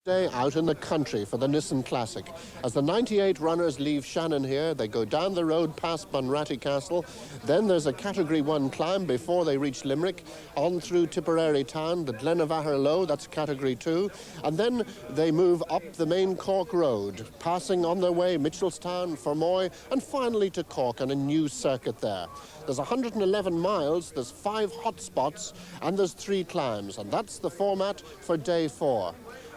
Day out in the country for the Nissan Classic. As the 98 runners leave Shannon here, they go down the road past Bunratty Castle. Then there's a Category 1 climb before they reach Limerick, on through Tipperary town, the Glenavahar Low, that's Category 2. And then they move up the main Cork Road, passing on their way Mitchelstown, Fermoy, and finally to Cork on a new circuit there. There's 111 miles, there's 5 hot spots, and there's 3 climbs. And that's the format for day 4.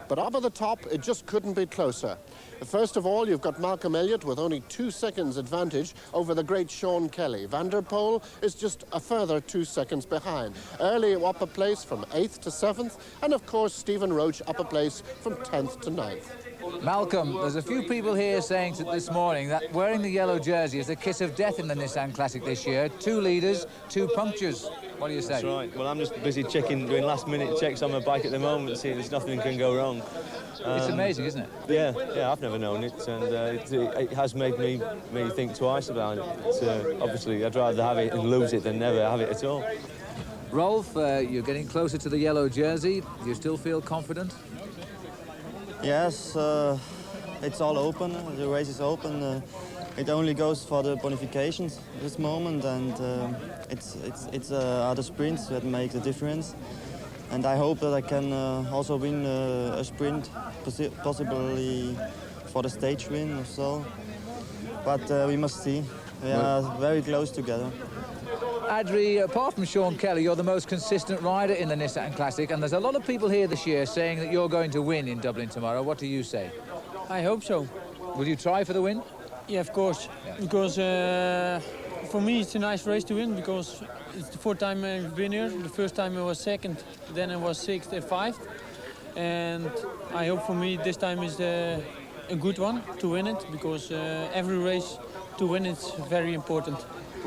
But up at the top, it just couldn't be closer. First of all, you've got Malcolm Elliott with only 2 seconds advantage over the great Sean Kelly. Van der Poel is just a further 2 seconds behind. Early up a place from 8th to 7th, and of course Stephen Roach up a place from 10th to 9th. Malcolm, there's a few people here saying this morning that wearing the yellow jersey is the kiss of death in the Nissan Classic this year. 2 leaders, 2 punctures. What do you say? That's right. Well, I'm just busy doing last-minute checks on my bike at the moment, seeing there's nothing can go wrong. It's amazing, isn't it? Yeah, I've never known it, and it has made me think twice about it. Obviously, I'd rather have it and lose it than never have it at all. Rolf, you're getting closer to the yellow jersey. Do you still feel confident? Yes, it's all open. The race is open. It only goes for the bonifications at this moment, and it's other sprints that make the difference. And I hope that I can also win a sprint, possibly for the stage win or so. But we must see. We are very close together. Adri, apart from Sean Kelly, you're the most consistent rider in the Nissan Classic, and there's a lot of people here this year saying that you're going to win in Dublin tomorrow. What do you say? I hope so. Will you try for the win? Yeah, of course. Yeah. Because for me it's a nice race to win, because it's the 4th time I've been here. The first time I was 2nd, then I was 6th and 5th. And I hope for me this time is a good one to win it, because every race to win it's very important.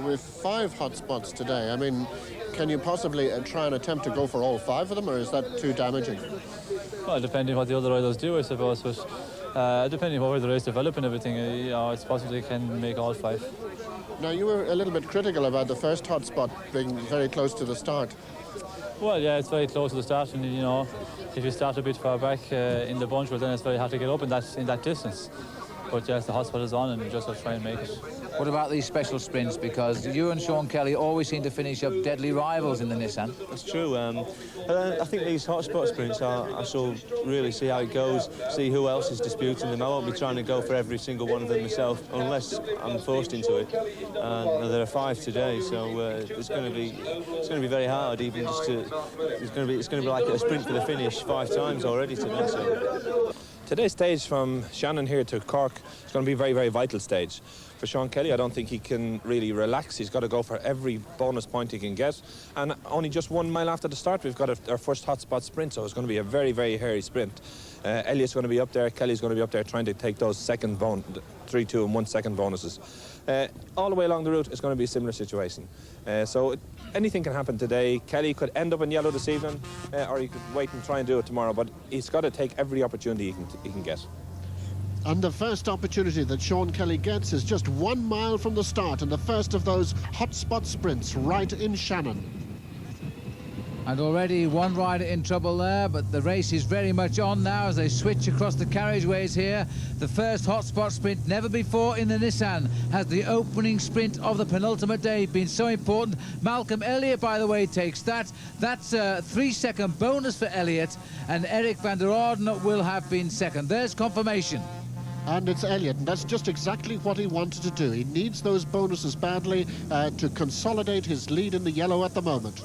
With 5 hot spots today, I mean, can you possibly try and attempt to go for all 5 of them, or is that too damaging? Well, depending what the other riders do, I suppose, but depending on where the race develops and everything, you know, it's possible they can make all 5. Now, you were a little bit critical about the first hot spot being very close to the start. Well, yeah, it's very close to the start, and you know, if you start a bit far back in the bunch, well, then it's very hard to get up in that distance. But yes, the hot spot is on, and you just have to try and make it. What about these special sprints? Because you and Sean Kelly always seem to finish up deadly rivals in the Nissan. That's true. I think these hotspot sprints, I shall really see how it goes, see who else is disputing them. I won't be trying to go for every single one of them myself unless I'm forced into it. And there are 5 today, so it's going to be very hard. Even just to, it's going to be like a sprint for the finish 5 times already today. So. Today's stage from Shannon here to Cork is going to be a very, very vital stage. For Sean Kelly, I don't think he can really relax. He's got to go for every bonus point he can get. And only just 1 mile after the start, we've got our first hotspot sprint, so it's going to be a very, very hairy sprint. Elliott's going to be up there, Kelly's going to be up there trying to take those 3, 2 and 1 second bonuses. All the way along the route, it's going to be a similar situation. So anything can happen today. Kelly could end up in yellow this evening, or he could wait and try and do it tomorrow, but he's got to take every opportunity he can get. And the first opportunity that Sean Kelly gets is just 1 mile from the start, and the first of those hotspot sprints right in Shannon. And already one rider in trouble there, but the race is very much on now as they switch across the carriageways here. The first hotspot sprint, never before in the Nissan has the opening sprint of the penultimate day been so important. Malcolm Elliott, by the way, takes that. That's a 3-second bonus for Elliott, and Eric van der Orden will have been second. There's confirmation. And it's Elliott, and that's just exactly what he wanted to do. He needs those bonuses badly to consolidate his lead in the yellow at the moment.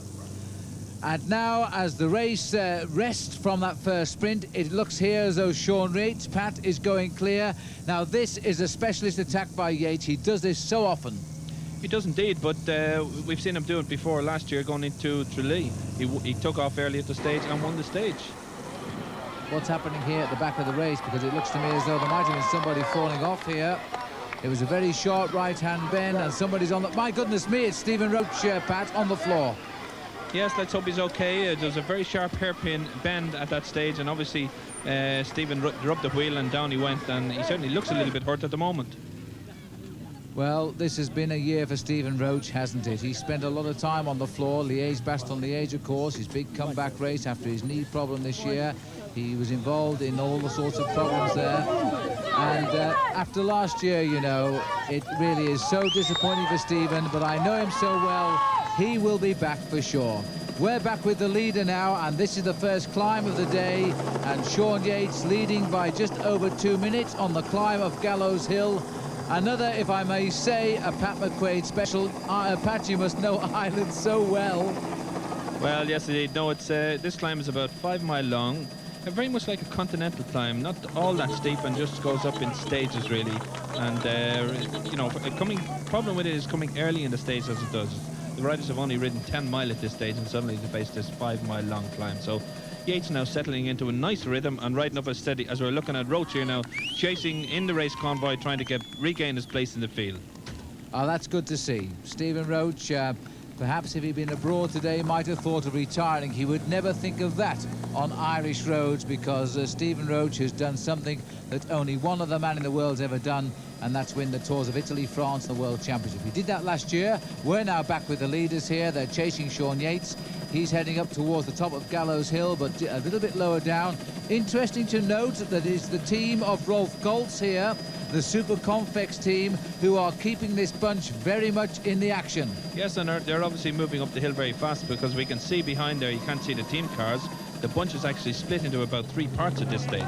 And now, as the race rests from that first sprint, it looks here as though Sean Yates, Pat, is going clear. Now, this is a specialist attack by Yates. He does this so often. He does indeed, but we've seen him do it before last year going into Tralee. He took off early at the stage and won the stage. What's happening here at the back of the race? Because it looks to me as though there might have been somebody falling off here. It was a very short right-hand bend, and somebody's on the... My goodness me, it's Stephen Roach, Pat, on the floor. Yes, let's hope he's okay. There's a very sharp hairpin bend at that stage, and obviously Stephen rubbed the wheel and down he went, and he certainly looks a little bit hurt at the moment. Well, this has been a year for Stephen Roach, hasn't it? He spent a lot of time on the floor, Liège-Bastogne-Liège, of course, his big comeback race after his knee problem this year. He was involved in all the sorts of problems there. And after last year, you know, it really is so disappointing for Stephen, but I know him so well, he will be back for sure. We're back with the leader now, and this is the first climb of the day, and Sean Yates leading by just over 2 minutes on the climb of Gallows Hill. Another, if I may say, a Pat McQuaid special. Pat, you must know Ireland so well. Well, yes, indeed. No, it's this climb is about 5 miles long. Very much like a continental climb, not all that steep, and just goes up in stages really. And you know, problem with it is coming early in the stage as it does. The riders have only ridden 10 miles at this stage, and suddenly they face this 5 mile long climb. So Yates now settling into a nice rhythm and riding up a steady, as we're looking at Roach here now, chasing in the race convoy, trying to regain his place in the field. Oh, that's good to see. Stephen Roach, perhaps if he'd been abroad today, might have thought of retiring. He would never think of that on Irish roads, because Stephen Roach has done something that only one other man in the world's ever done, and that's win the Tours of Italy, France, and the World Championship. He did that last year. We're now back with the leaders here. They're chasing Sean Yates. He's heading up towards the top of Gallows Hill, but a little bit lower down. Interesting to note that it's the team of Rolf Goltz here, the Super Confex team, who are keeping this bunch very much in the action. Yes, and they're obviously moving up the hill very fast, because we can see behind there, you can't see the team cars. The bunch is actually split into about 3 parts at this stage.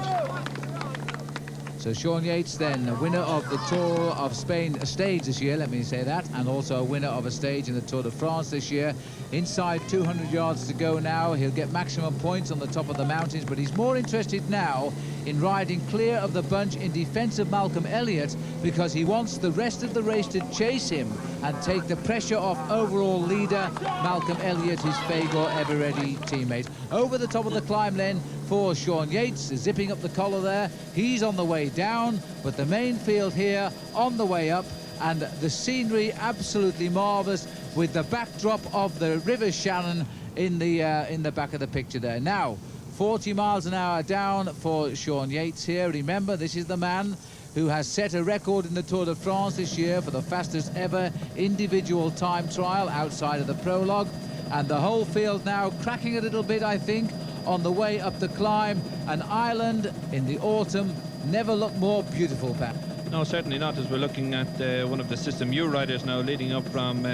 So Sean Yates then, a winner of the Tour of Spain stage this year, let me say that, and also a winner of a stage in the Tour de France this year. Inside 200 yards to go now. He'll get maximum points on the top of the mountains, but he's more interested now in riding clear of the bunch in defence of Malcolm Elliott, because he wants the rest of the race to chase him and take the pressure off overall leader Malcolm Elliott, his Fagor Everready teammate. Over the top of the climb then for Sean Yates, zipping up the collar there. He's on the way down, but the main field here on the way up, and the scenery absolutely marvellous with the backdrop of the River Shannon in the back of the picture there. Now 40 miles an hour down for Sean Yates here. Remember, this is the man who has set a record in the Tour de France this year for the fastest ever individual time trial outside of the prologue, and the whole field now cracking a little bit, I think, on the way up the climb. And Ireland in the autumn never looked more beautiful, Pat. No, certainly not, as we're looking at one of the System U riders now leading up from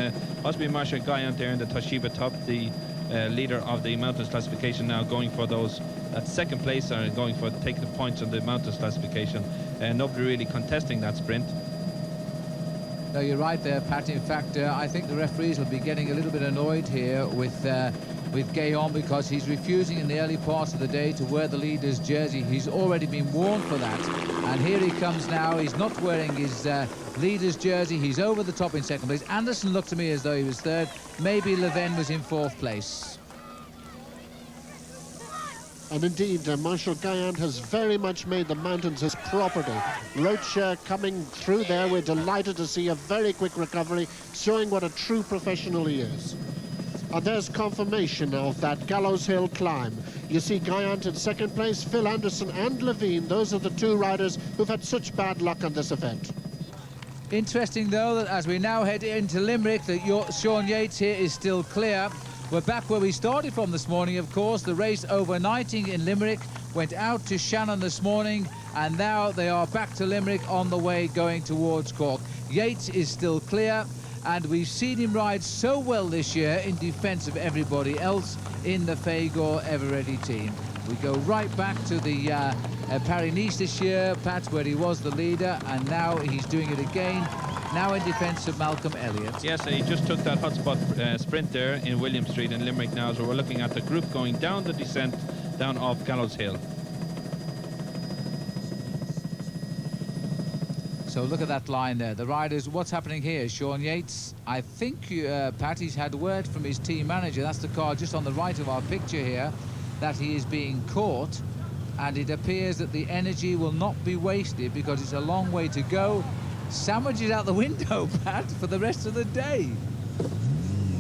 Osby Marshall Guyant there in the Toshiba top, the leader of the mountains classification, now going for that second place, and going for taking the points on the mountains classification. Nobody really contesting that sprint. No, you're right there, Pat. In fact, I think the referees will be getting a little bit annoyed here with Gaillon, because he's refusing in the early parts of the day to wear the leader's jersey. He's already been warned for that, and here he comes now. He's not wearing his leader's jersey. He's over the top in second place. Anderson looked to me as though he was third. Maybe Leven was in fourth place. And indeed, Marshall Guyant has very much made the mountains his property. Roach coming through there. We're delighted to see a very quick recovery, showing what a true professional he is. And there's confirmation of that Gallows Hill climb. You see Guyant in second place, Phil Anderson and Levine. Those are the 2 riders who've had such bad luck on this event. Interesting, though, that as we now head into Limerick, that Sean Yates here is still clear. We're back where we started from this morning, of course. The race overnighting in Limerick went out to Shannon this morning, and now they are back to Limerick on the way going towards Cork. Yates is still clear, and we've seen him ride so well this year in defence of everybody else in the Fagor Everready team. We go right back to the Paris-Nice this year, Pat, where he was the leader, and now he's doing it again, now in defence of Malcolm Elliott. Yes, and he just took that hotspot sprint there in William Street in Limerick now, so we're looking at the group going down the descent down off Gallows Hill. So look at that line there. The riders, what's happening here? Sean Yates, I think, Pat, he's had word from his team manager, that's the car just on the right of our picture here, that he is being caught, and it appears that the energy will not be wasted because it's a long way to go. Sandwiches out the window, Pat, for the rest of the day.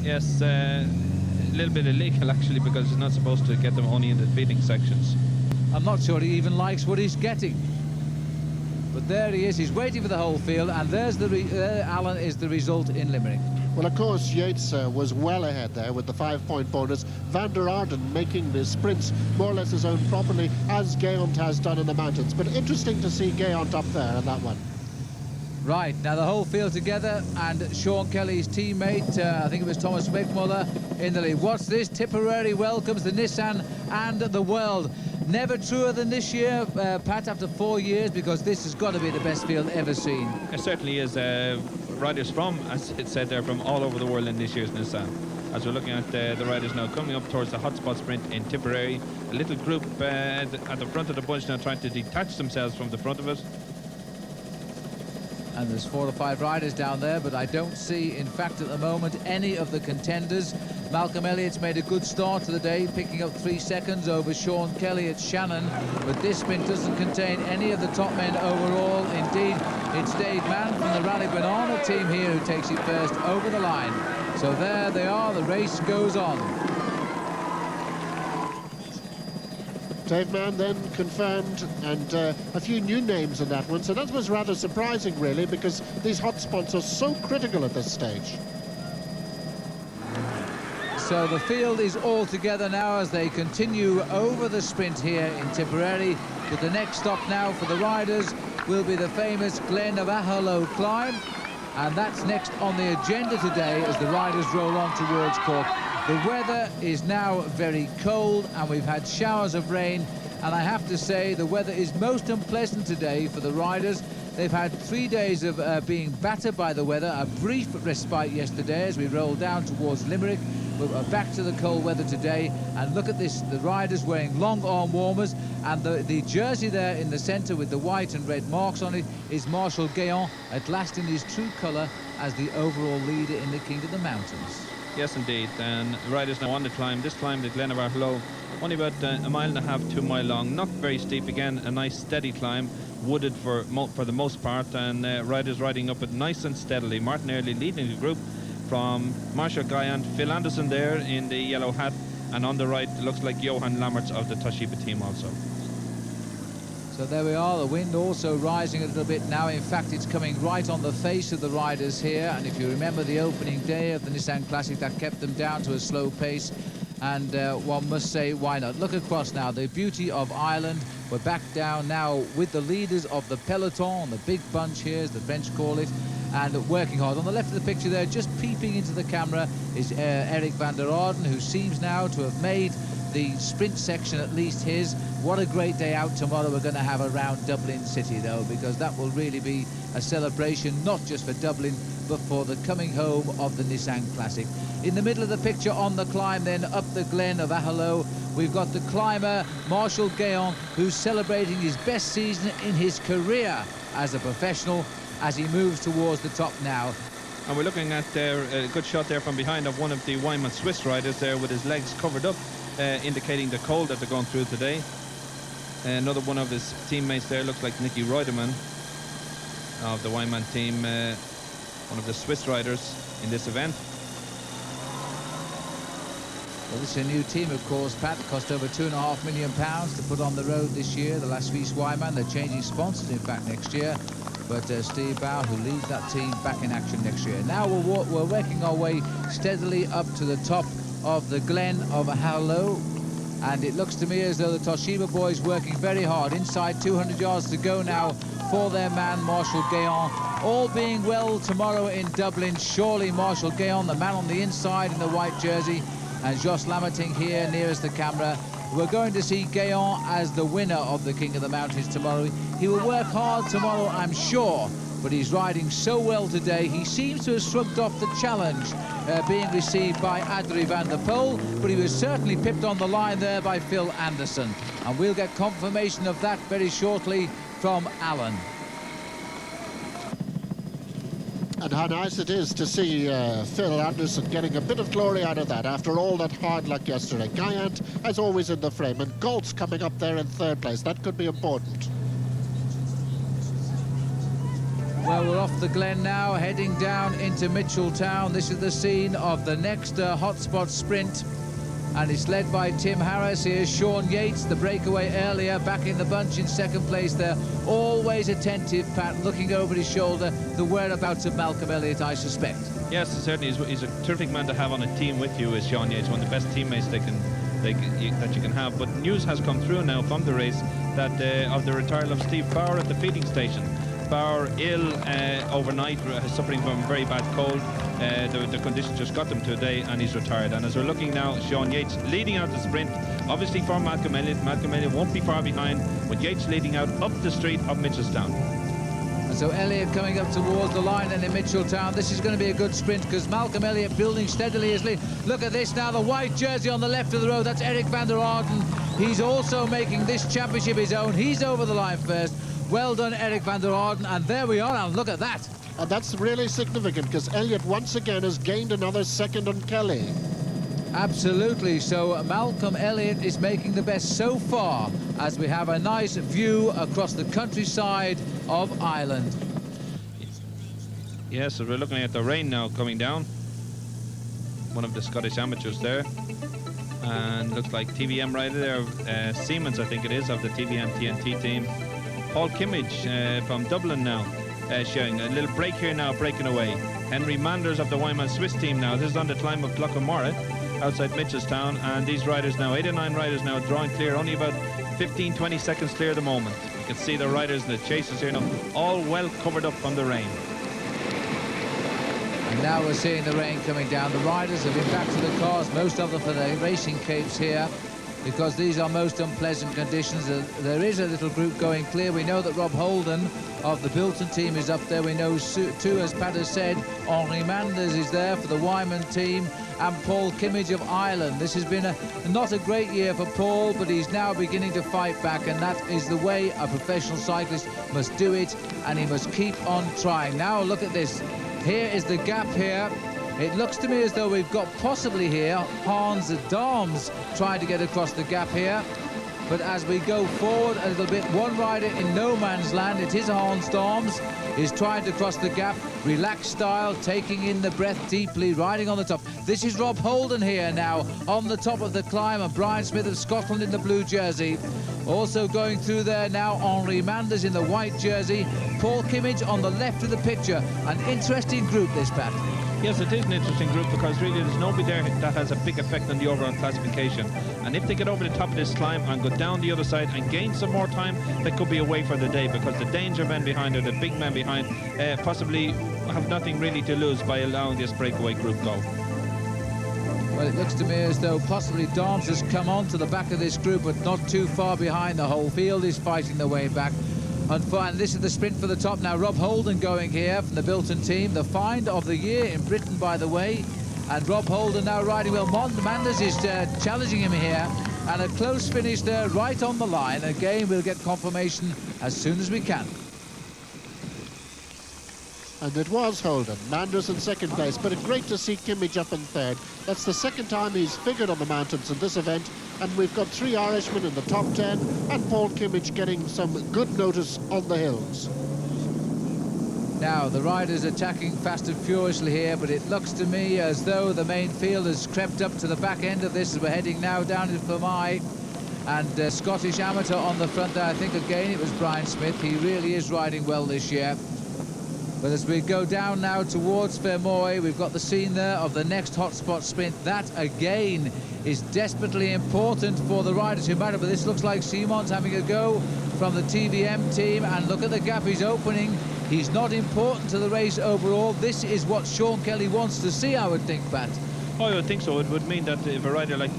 Yes, a little bit illegal actually, because he's not supposed to get them only in the feeding sections. I'm not sure he even likes what he's getting. But there he is, he's waiting for the whole field, and there's Alan, is the result in Limerick. Well, of course, Yates was well ahead there with the 5-point bonus. Van der Arden making the sprints more or less his own properly, as Gayant has done in the mountains. But interesting to see Gayant up there in that one. Right, now the whole field together, and Sean Kelly's teammate, I think it was Thomas Wegmuller, in the lead. What's this? Tipperary welcomes the Nissan and the world. Never truer than this year, Pat, after 4 years, because this has got to be the best field ever seen. It certainly is. Riders from, as it said there, from all over the world in this year's Nissan. As we're looking at the riders now coming up towards the hotspot sprint in Tipperary. A little group at the front of the bunch now trying to detach themselves from the front of it. And there's 4 or 5 riders down there, but I don't see, in fact, at the moment, any of the contenders. Malcolm Elliott's made a good start to the day, picking up 3 seconds over Sean Kelly at Shannon, but this sprint doesn't contain any of the top men overall. Indeed, it's Dave Mann from the Rally Banana team here who takes it first over the line. So there they are, the race goes on. Dave Mann then confirmed, and a few new names in that one, so that was rather surprising really, because these hot spots are so critical at this stage. So the field is all together now as they continue over the sprint here in Tipperary, but the next stop now for the riders will be the famous Glen of Aherlow climb, and that's next on the agenda today as the riders roll on towards Cork. The weather is now very cold and we've had showers of rain, and I have to say the weather is most unpleasant today for the riders. They've had 3 days of being battered by the weather, a brief respite yesterday as we rolled down towards Limerick. We're back to the cold weather today, and look at this, the riders wearing long arm warmers, and the jersey there in the centre with the white and red marks on it is Marshal Gayant, at last in his true colour as the overall leader in the King of the Mountains. Yes, indeed. And riders now on the climb. This climb, the Glen of Aherlow, only about a mile and a half, 2 mile long. Not very steep. Again, a nice steady climb, wooded for the most part, and riders riding up it nice and steadily. Martin Early leading the group from Marshal Gayant, Phil Anderson there in the yellow hat, and on the right it looks like Johan Lammerts of the Toshiba team also. So there we are, the wind also rising a little bit now. In fact, it's coming right on the face of the riders here, and if you remember the opening day of the Nissan Classic, that kept them down to a slow pace, and one must say, why not? Look across now, the beauty of Ireland. We're back down now with the leaders of the peloton, the big bunch here, as the French call it, and working hard. On the left of the picture there, just peeping into the camera, is Eric van der Arden, who seems now to have made the sprint section at least his. What a great day out tomorrow we're going to have around Dublin City, though, because that will really be a celebration, not just for Dublin, but for the coming home of the Nissan Classic. In the middle of the picture on the climb then up the Glen of Aherlow, we've got the climber Marshal Gayant, who's celebrating his best season in his career as a professional as he moves towards the top now. And we're looking at a good shot there from behind of one of the Wyman Swiss riders there with his legs covered up, indicating the cold that they're going through today. Another one of his teammates there looks like Nicky Reutemann of the Wyman team, one of the Swiss riders in this event. Well, this is a new team, of course, Pat. Cost over £2.5 million to put on the road this year, the La Suisse Wyman. They're changing sponsors, in fact, next year. But Steve Bauer, who leads that team, back in action next year. Now we're working our way steadily up to the top of the Glen of Aherlow. And it looks to me as though the Toshiba boys working very hard. Inside 200 yards to go now for their man, Marshal Gayant. All being well tomorrow in Dublin. Surely Marshal Gayant, the man on the inside in the white jersey, and Jos Lammerting here nearest the camera. We're going to see Gayant as the winner of the King of the Mountains tomorrow. He will work hard tomorrow, I'm sure, but he's riding so well today. He seems to have shrugged off the challenge being received by Adrie van der Poel, but he was certainly pipped on the line there by Phil Anderson. And we'll get confirmation of that very shortly from Alan. And how nice it is to see Phil Anderson getting a bit of glory out of that after all that hard luck yesterday. Gayant, as always, in the frame, and Galt's coming up there in third place. That could be important. Well, we're off the Glen now, heading down into Mitchelltown. This is the scene of the next hotspot sprint. and it's led by Tim Harris. Here's Sean Yates, the breakaway earlier, back in the bunch in second place there. Always attentive, Pat, looking over his shoulder, the whereabouts of Malcolm Elliott, I suspect. Yes, certainly he's a terrific man to have on a team with you, is Sean Yates, one of the best teammates that you can have. But news has come through now from the race that of the retirement of Steve Bauer at the feeding station. Bauer ill overnight, suffering from a very bad cold. The conditions just got them today, and he's retired. And as we're looking now, Sean Yates leading out the sprint, obviously for Malcolm Elliott. Malcolm Elliott won't be far behind, with Yates leading out up the street of Mitchelstown. And so Elliott coming up towards the line and in Mitchelstown. This is going to be a good sprint because Malcolm Elliott building steadily his lead. Look at this now, the white jersey on the left of the road. That's Eric van der Arden. He's also making this championship his own. He's over the line first. Well done, Eric van der Arden. And there we are, and look at that. And that's really significant because Elliott once again has gained another second on Kelly. Absolutely. So Malcolm Elliott is making the best so far as we have a nice view across the countryside of Ireland. Yes, so we're looking at the rain now coming down. One of the Scottish amateurs there. And looks like TVM rider there, Siemens I think it is, of the TVM TNT team. Paul Kimmage from Dublin now, showing a little break here now, breaking away. Henry Manders of the Wyman Swiss team now. This is on the climb of Cloughamora outside Mitchelstown, and these riders now, 8 or 9 riders now drawing clear, only about 15-20 seconds clear at the moment. You can see the riders, the chasers here now, all well covered up from the rain. And now we're seeing the rain coming down. The riders have been back to the cars, most of them for the racing capes here, because these are most unpleasant conditions. There is a little group going clear. We know that Rob Holden of the Bilton team is up there. We know too, as Pat has said, Henri Manders is there for the Wyman team, and Paul Kimmage of Ireland. This has been not a great year for Paul, but he's now beginning to fight back, and that is the way a professional cyclist must do it, and he must keep on trying. Now look at this. Here is the gap here. It looks to me as though we've got possibly here Hans Darms trying to get across the gap here. But as we go forward a little bit, one rider in no man's land, it is Hans Darms, is trying to cross the gap, relaxed style, taking in the breath deeply, riding on the top. This is Rob Holden here now on the top of the climb, and Brian Smith of Scotland in the blue jersey. Also going through there now, Henri Manders in the white jersey, Paul Kimmage on the left of the picture. An interesting group, this, Pat. Yes, it is an interesting group because really there's nobody there that has a big effect on the overall classification. And if they get over the top of this climb and go down the other side and gain some more time, they could be away for the day, because the danger men behind or the big men behind possibly have nothing really to lose by allowing this breakaway group go. Well, it looks to me as though possibly Darms has come on to the back of this group, but not too far behind. The whole field is fighting their way back. And this is the sprint for the top now. Rob Holden going here from the Bilton team. The find of the year in Britain, by the way. And Rob Holden now riding well. Manders is challenging him here. And a close finish there right on the line. Again, we'll get confirmation as soon as we can. And it was Holden. Manders in second place, but great to see Kimmage up in third. That's the second time he's figured on the mountains in this event, and we've got 3 Irishmen in the top 10, and Paul Kimmage getting some good notice on the hills. Now, the riders attacking fast and furiously here, but it looks to me as though the main field has crept up to the back end of this as we're heading now down into Fermai. And Scottish amateur on the front there, I think again it was Brian Smith. He really is riding well this year. But as we go down now towards Fermoy, we've got the scene there of the next hotspot sprint. That, again, is desperately important for the riders who matter. But this looks like Simon's having a go from the TVM team. And look at the gap he's opening. He's not important to the race overall. This is what Sean Kelly wants to see, I would think, Pat. Oh, I would think so. It would mean that if a rider like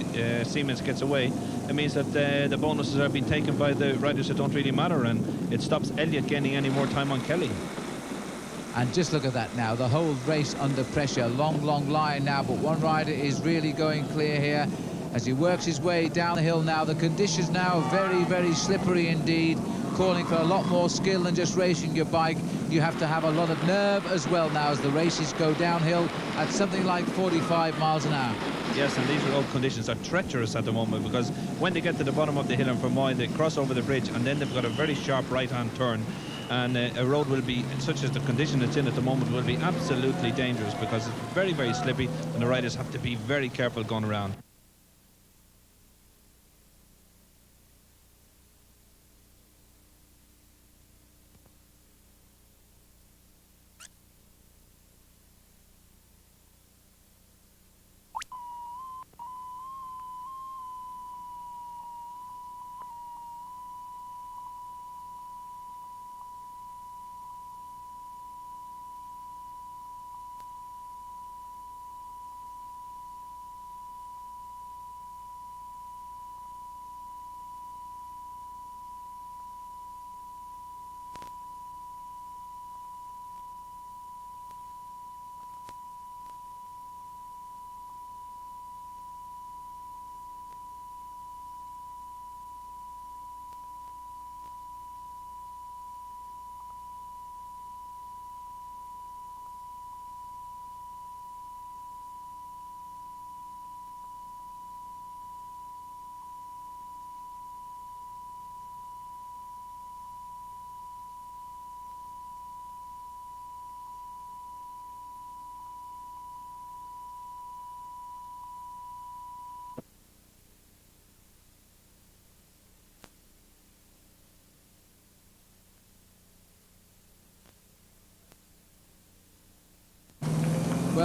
Siemens gets away, it means that the bonuses are being taken by the riders that don't really matter. And it stops Elliott gaining any more time on Kelly. And just look at that now, the whole race under pressure. Long line now, but one rider is really going clear here as he works his way down the hill now. The conditions now very, very slippery indeed, calling for a lot more skill than just racing your bike. You have to have a lot of nerve as well now as the races go downhill at something like 45 miles an hour. Yes, and these road conditions are treacherous at the moment, because when they get to the bottom of the hill in Fermoy, they cross over the bridge, and then they've got a very sharp right-hand turn. And a road will be, such as the condition it's in at the moment, will be absolutely dangerous because it's very, very slippy, and the riders have to be very careful going around.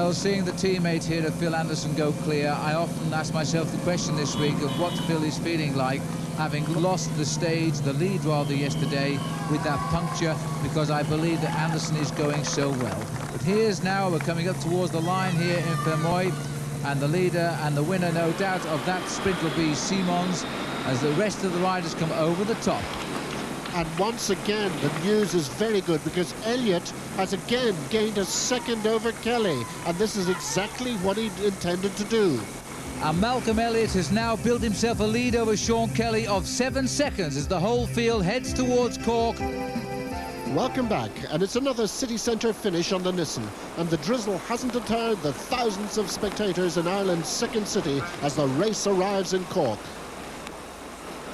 Well, seeing the teammate here of Phil Anderson go clear, I often ask myself the question this week of what Phil is feeling like, having lost the stage, the lead rather, yesterday with that puncture, because I believe that Anderson is going so well. But here's now, we're coming up towards the line here in Fermoy, and the leader and the winner, no doubt, of that sprint will be Simons, as the rest of the riders come over the top. And once again, the news is very good, because Elliott has again gained a second over Kelly, and this is exactly what he intended to do. And Malcolm Elliott has now built himself a lead over Sean Kelly of 7 seconds as the whole field heads towards Cork. Welcome back, and it's another city centre finish on the Nissan, and the drizzle hasn't deterred the thousands of spectators in Ireland's second city as the race arrives in Cork.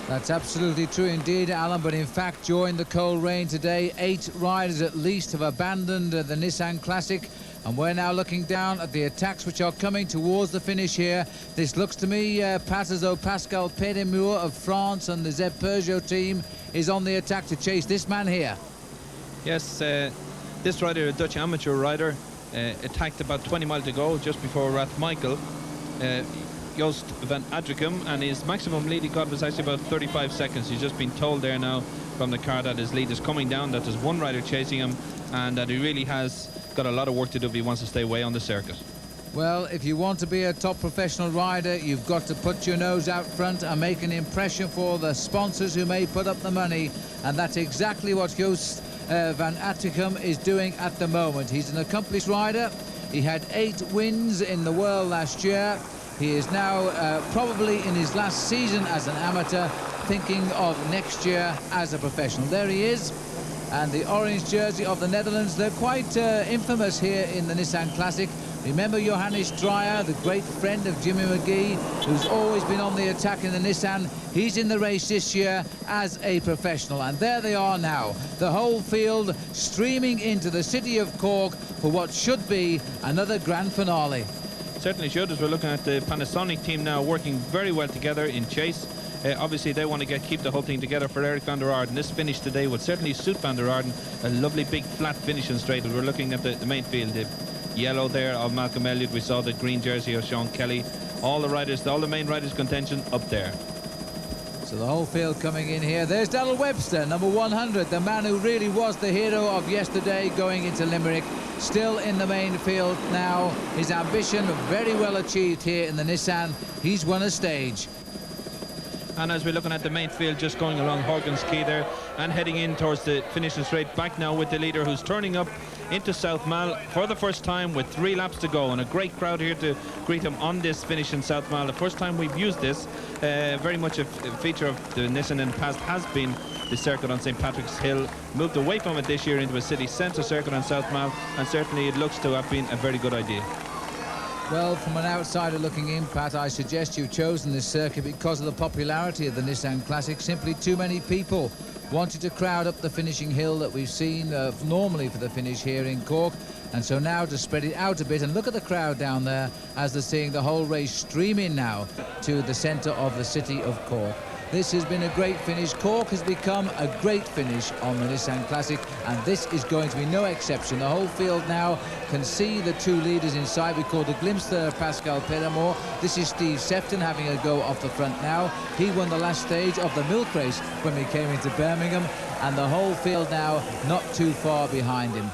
That's absolutely true indeed, Alan, but in fact, during the cold rain today, 8 riders at least have abandoned the Nissan Classic, and we're now looking down at the attacks which are coming towards the finish here. This looks to me, Pat, as though Pascal Pédemur of France and the Zeb Peugeot team is on the attack to chase this man here. Yes, this rider, a Dutch amateur rider, attacked about 20 miles to go just before Rathmichael. Joost van Adrichem, and his maximum lead he got was actually about 35 seconds. He's just been told there now from the car that his lead is coming down, that there's one rider chasing him, and that he really has got a lot of work to do if he wants to stay away on the circuit. Well, if you want to be a top professional rider, you've got to put your nose out front and make an impression for the sponsors who may put up the money, and that's exactly what Joost van Adrichem is doing at the moment. He's an accomplished rider. He had 8 wins in the world last year. He is now probably in his last season as an amateur, thinking of next year as a professional. There he is, and the orange jersey of the Netherlands. They're quite infamous here in the Nissan Classic. Remember Johannes Dreyer, the great friend of Jimmy McGee, who's always been on the attack in the Nissan. He's in the race this year as a professional, and there they are now, the whole field streaming into the city of Cork for what should be another grand finale. Certainly should, as we're looking at the Panasonic team now working very well together in chase. Obviously they want to keep the whole thing together for Eric van der Aarden. This finish today would certainly suit van der Aarden. A lovely big flat finish and straight. As we're looking at the main field, the yellow there of Malcolm Elliott, we saw the green jersey of Sean Kelly. All the riders, all the main riders' contention up there. So the whole field coming in here. There's Darrell Webster, number 100, the man who really was the hero of yesterday going into Limerick. Still in the main field now. His ambition very well achieved here in the Nissan. He's won a stage. And as we're looking at the main field, just going along Horgan's Quay there and heading in towards the finishing straight, back now with the leader who's turning up into South Mall for the first time with 3 laps to go, and a great crowd here to greet him on this finish in South Mall. The first time we've used this, very much a feature of the Nissan in the past has been the circuit on St. Patrick's Hill. Moved away from it this year into a city centre circuit on South Mall, and certainly it looks to have been a very good idea. Well, from an outsider looking in, Pat, I suggest you've chosen this circuit because of the popularity of the Nissan Classic. Simply too many people wanted to crowd up the finishing hill that we've seen normally for the finish here in Cork. And so now to spread it out a bit, and look at the crowd down there as they're seeing the whole race stream in now to the centre of the city of Cork. This has been a great finish. Cork has become a great finish on the Nissan Classic, and this is going to be no exception. The whole field now can see the 2 leaders inside. We caught a glimpse there of Pascal Pédemur. This is Steve Sefton having a go off the front now. He won the last stage of the milk race when we came into Birmingham, and the whole field now not too far behind him.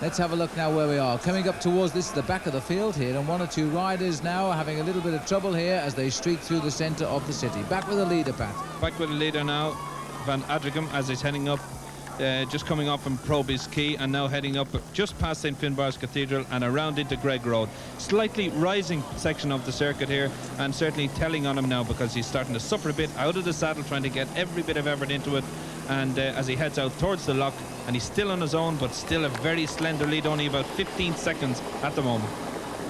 Let's have a look now where we are. Coming up towards this, the back of the field here, and 1 or 2 riders now having a little bit of trouble here as they streak through the centre of the city. Back with the leader, Pat. Back with the leader now, Van Adrichem, as he's heading up, just coming up from Proby's Quay and now heading up just past St. Finbarr's Cathedral and around into Greg Road. Slightly rising section of the circuit here, and certainly telling on him now because he's starting to suffer a bit out of the saddle, trying to get every bit of effort into it. And as he heads out towards the lock, and he's still on his own, but still a very slender lead, only about 15 seconds at the moment.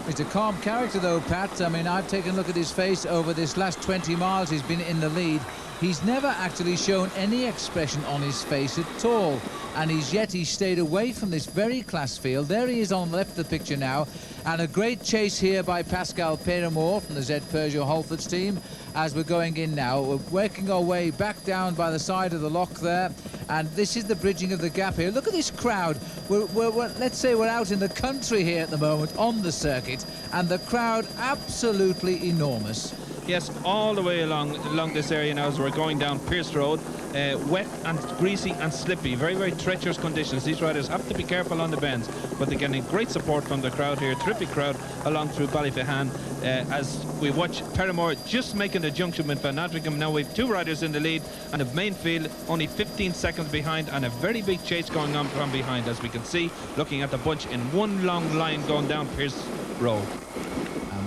He's a calm character though, Pat. I mean, I've taken a look at his face over this last 20 miles. He's been in the lead. he's never actually shown any expression on his face at all. And he stayed away from this very class field. There he is on the left of the picture now. And a great chase here by Pascal Péramore from the Z Peugeot Halfords team as we're going in now. We're working our way back down by the side of the lock there. And this is the bridging of the gap here. Look at this crowd. Let's say we're out in the country here at the moment on the circuit. And the crowd absolutely enormous. Yes, all the way along this area now as we're going down Pierce Road. Wet and greasy and slippy, very, very treacherous conditions. These riders have to be careful on the bends, but they're getting great support from the crowd here. Terrific crowd along through Ballyphehane as we watch Péramore just making the junction with Van Adrichem. Now we've 2 riders in the lead and a main field only 15 seconds behind, and a very big chase going on from behind, as we can see looking at the bunch in one long line going down Pierce Road.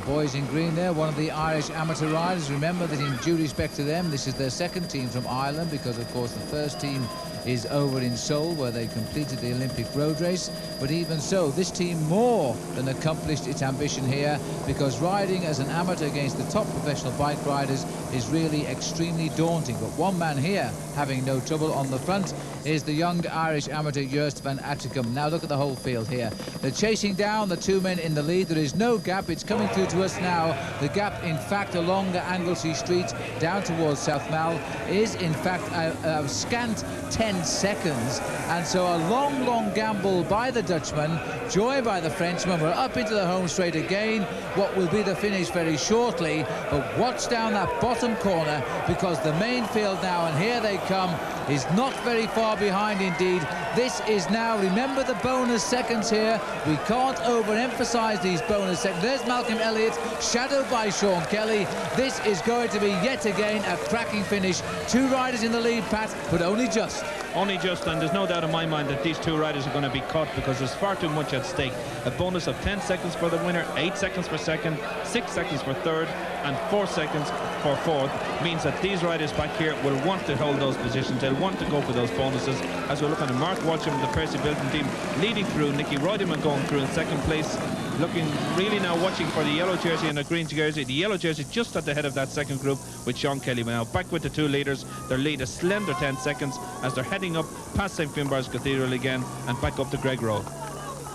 Boys in green there, one of the Irish amateur riders. Remember that in due respect to them, this is their second team from Ireland, because of course the first team is over in Seoul where they completed the Olympic road race. But even so, this team more than accomplished its ambition here, because riding as an amateur against the top professional bike riders is really extremely daunting. But one man here having no trouble on the front is the young Irish amateur Joost van Adrichem. Now look at the whole field here. They're chasing down the 2 men in the lead. There is no gap. It's coming through to us now. The gap, in fact, along the Anglesey Street down towards South Mall is, in fact, a scant 10 seconds. And so a long gamble by the Dutchman, joy by the Frenchman. We're up into the home straight again. What will be the finish very shortly. But watch down that bottom corner, because the main field now, and here they come, is not very far behind indeed. This is now, remember the bonus seconds here. We can't overemphasize these bonus seconds. There's Malcolm Elliott, shadowed by Sean Kelly. This is going to be yet again a cracking finish. 2 riders in the lead, Pat, but only just. Only just, and there's no doubt in my mind that these 2 riders are going to be caught, because there's far too much at stake. A bonus of 10 seconds for the winner, 8 seconds for second, 6 seconds for third, and 4 seconds for fourth, means that these riders back here will want to hold those positions. They'll want to go for those bonuses. As we look at Mark Watcham, the Percy Bilton team leading through, Nicky Reutemann going through in second place, looking really now watching for the yellow jersey and the green jersey. The yellow jersey just at the head of that second group with Sean Kelly. Now back with the 2 leaders. Their lead a slender 10 seconds as they're heading up past St Finbarr's Cathedral again and back up to Greg Road.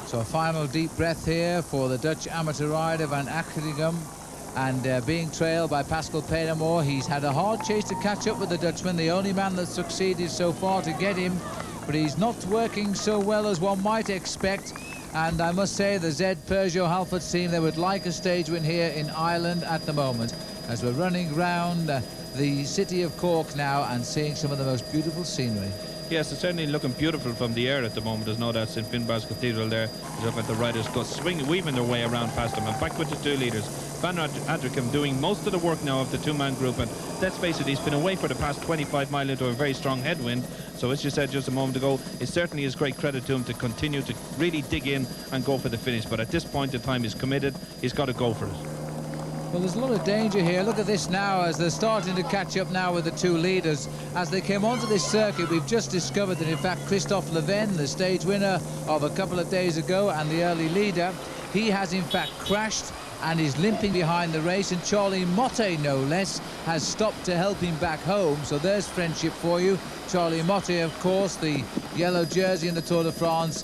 So a final deep breath here for the Dutch amateur rider Van Adrichem, and being trailed by Pascal Péramore. He's had a hard chase to catch up with the Dutchman, the only man that's succeeded so far to get him, but he's not working so well as one might expect. And I must say, the Z Peugeot Halfords team, they would like a stage win here in Ireland at the moment, as we're running round the city of Cork now and seeing some of the most beautiful scenery. Yes, it's certainly looking beautiful from the air at the moment. There's no doubt. St Finbarr's Cathedral there. You look at the riders go weaving their way around past them, and back with the 2 leaders. Van Adrichem doing most of the work now of the 2-man group, and let's face it, he's been away for the past 25 miles into a very strong headwind. So as you said just a moment ago, it certainly is great credit to him to continue to really dig in and go for the finish. But at this point in time, he's committed. He's got to go for it. Well, there's a lot of danger here. Look at this now as they're starting to catch up now with the 2 leaders. As they came onto this circuit, we've just discovered that, in fact, Christophe Leven, the stage winner of a couple of days ago and the early leader, he has, in fact, crashed and is limping behind the race, and Charlie Motte, no less, has stopped to help him back home. So there's friendship for you. Charlie Motte, of course, the yellow jersey in the Tour de France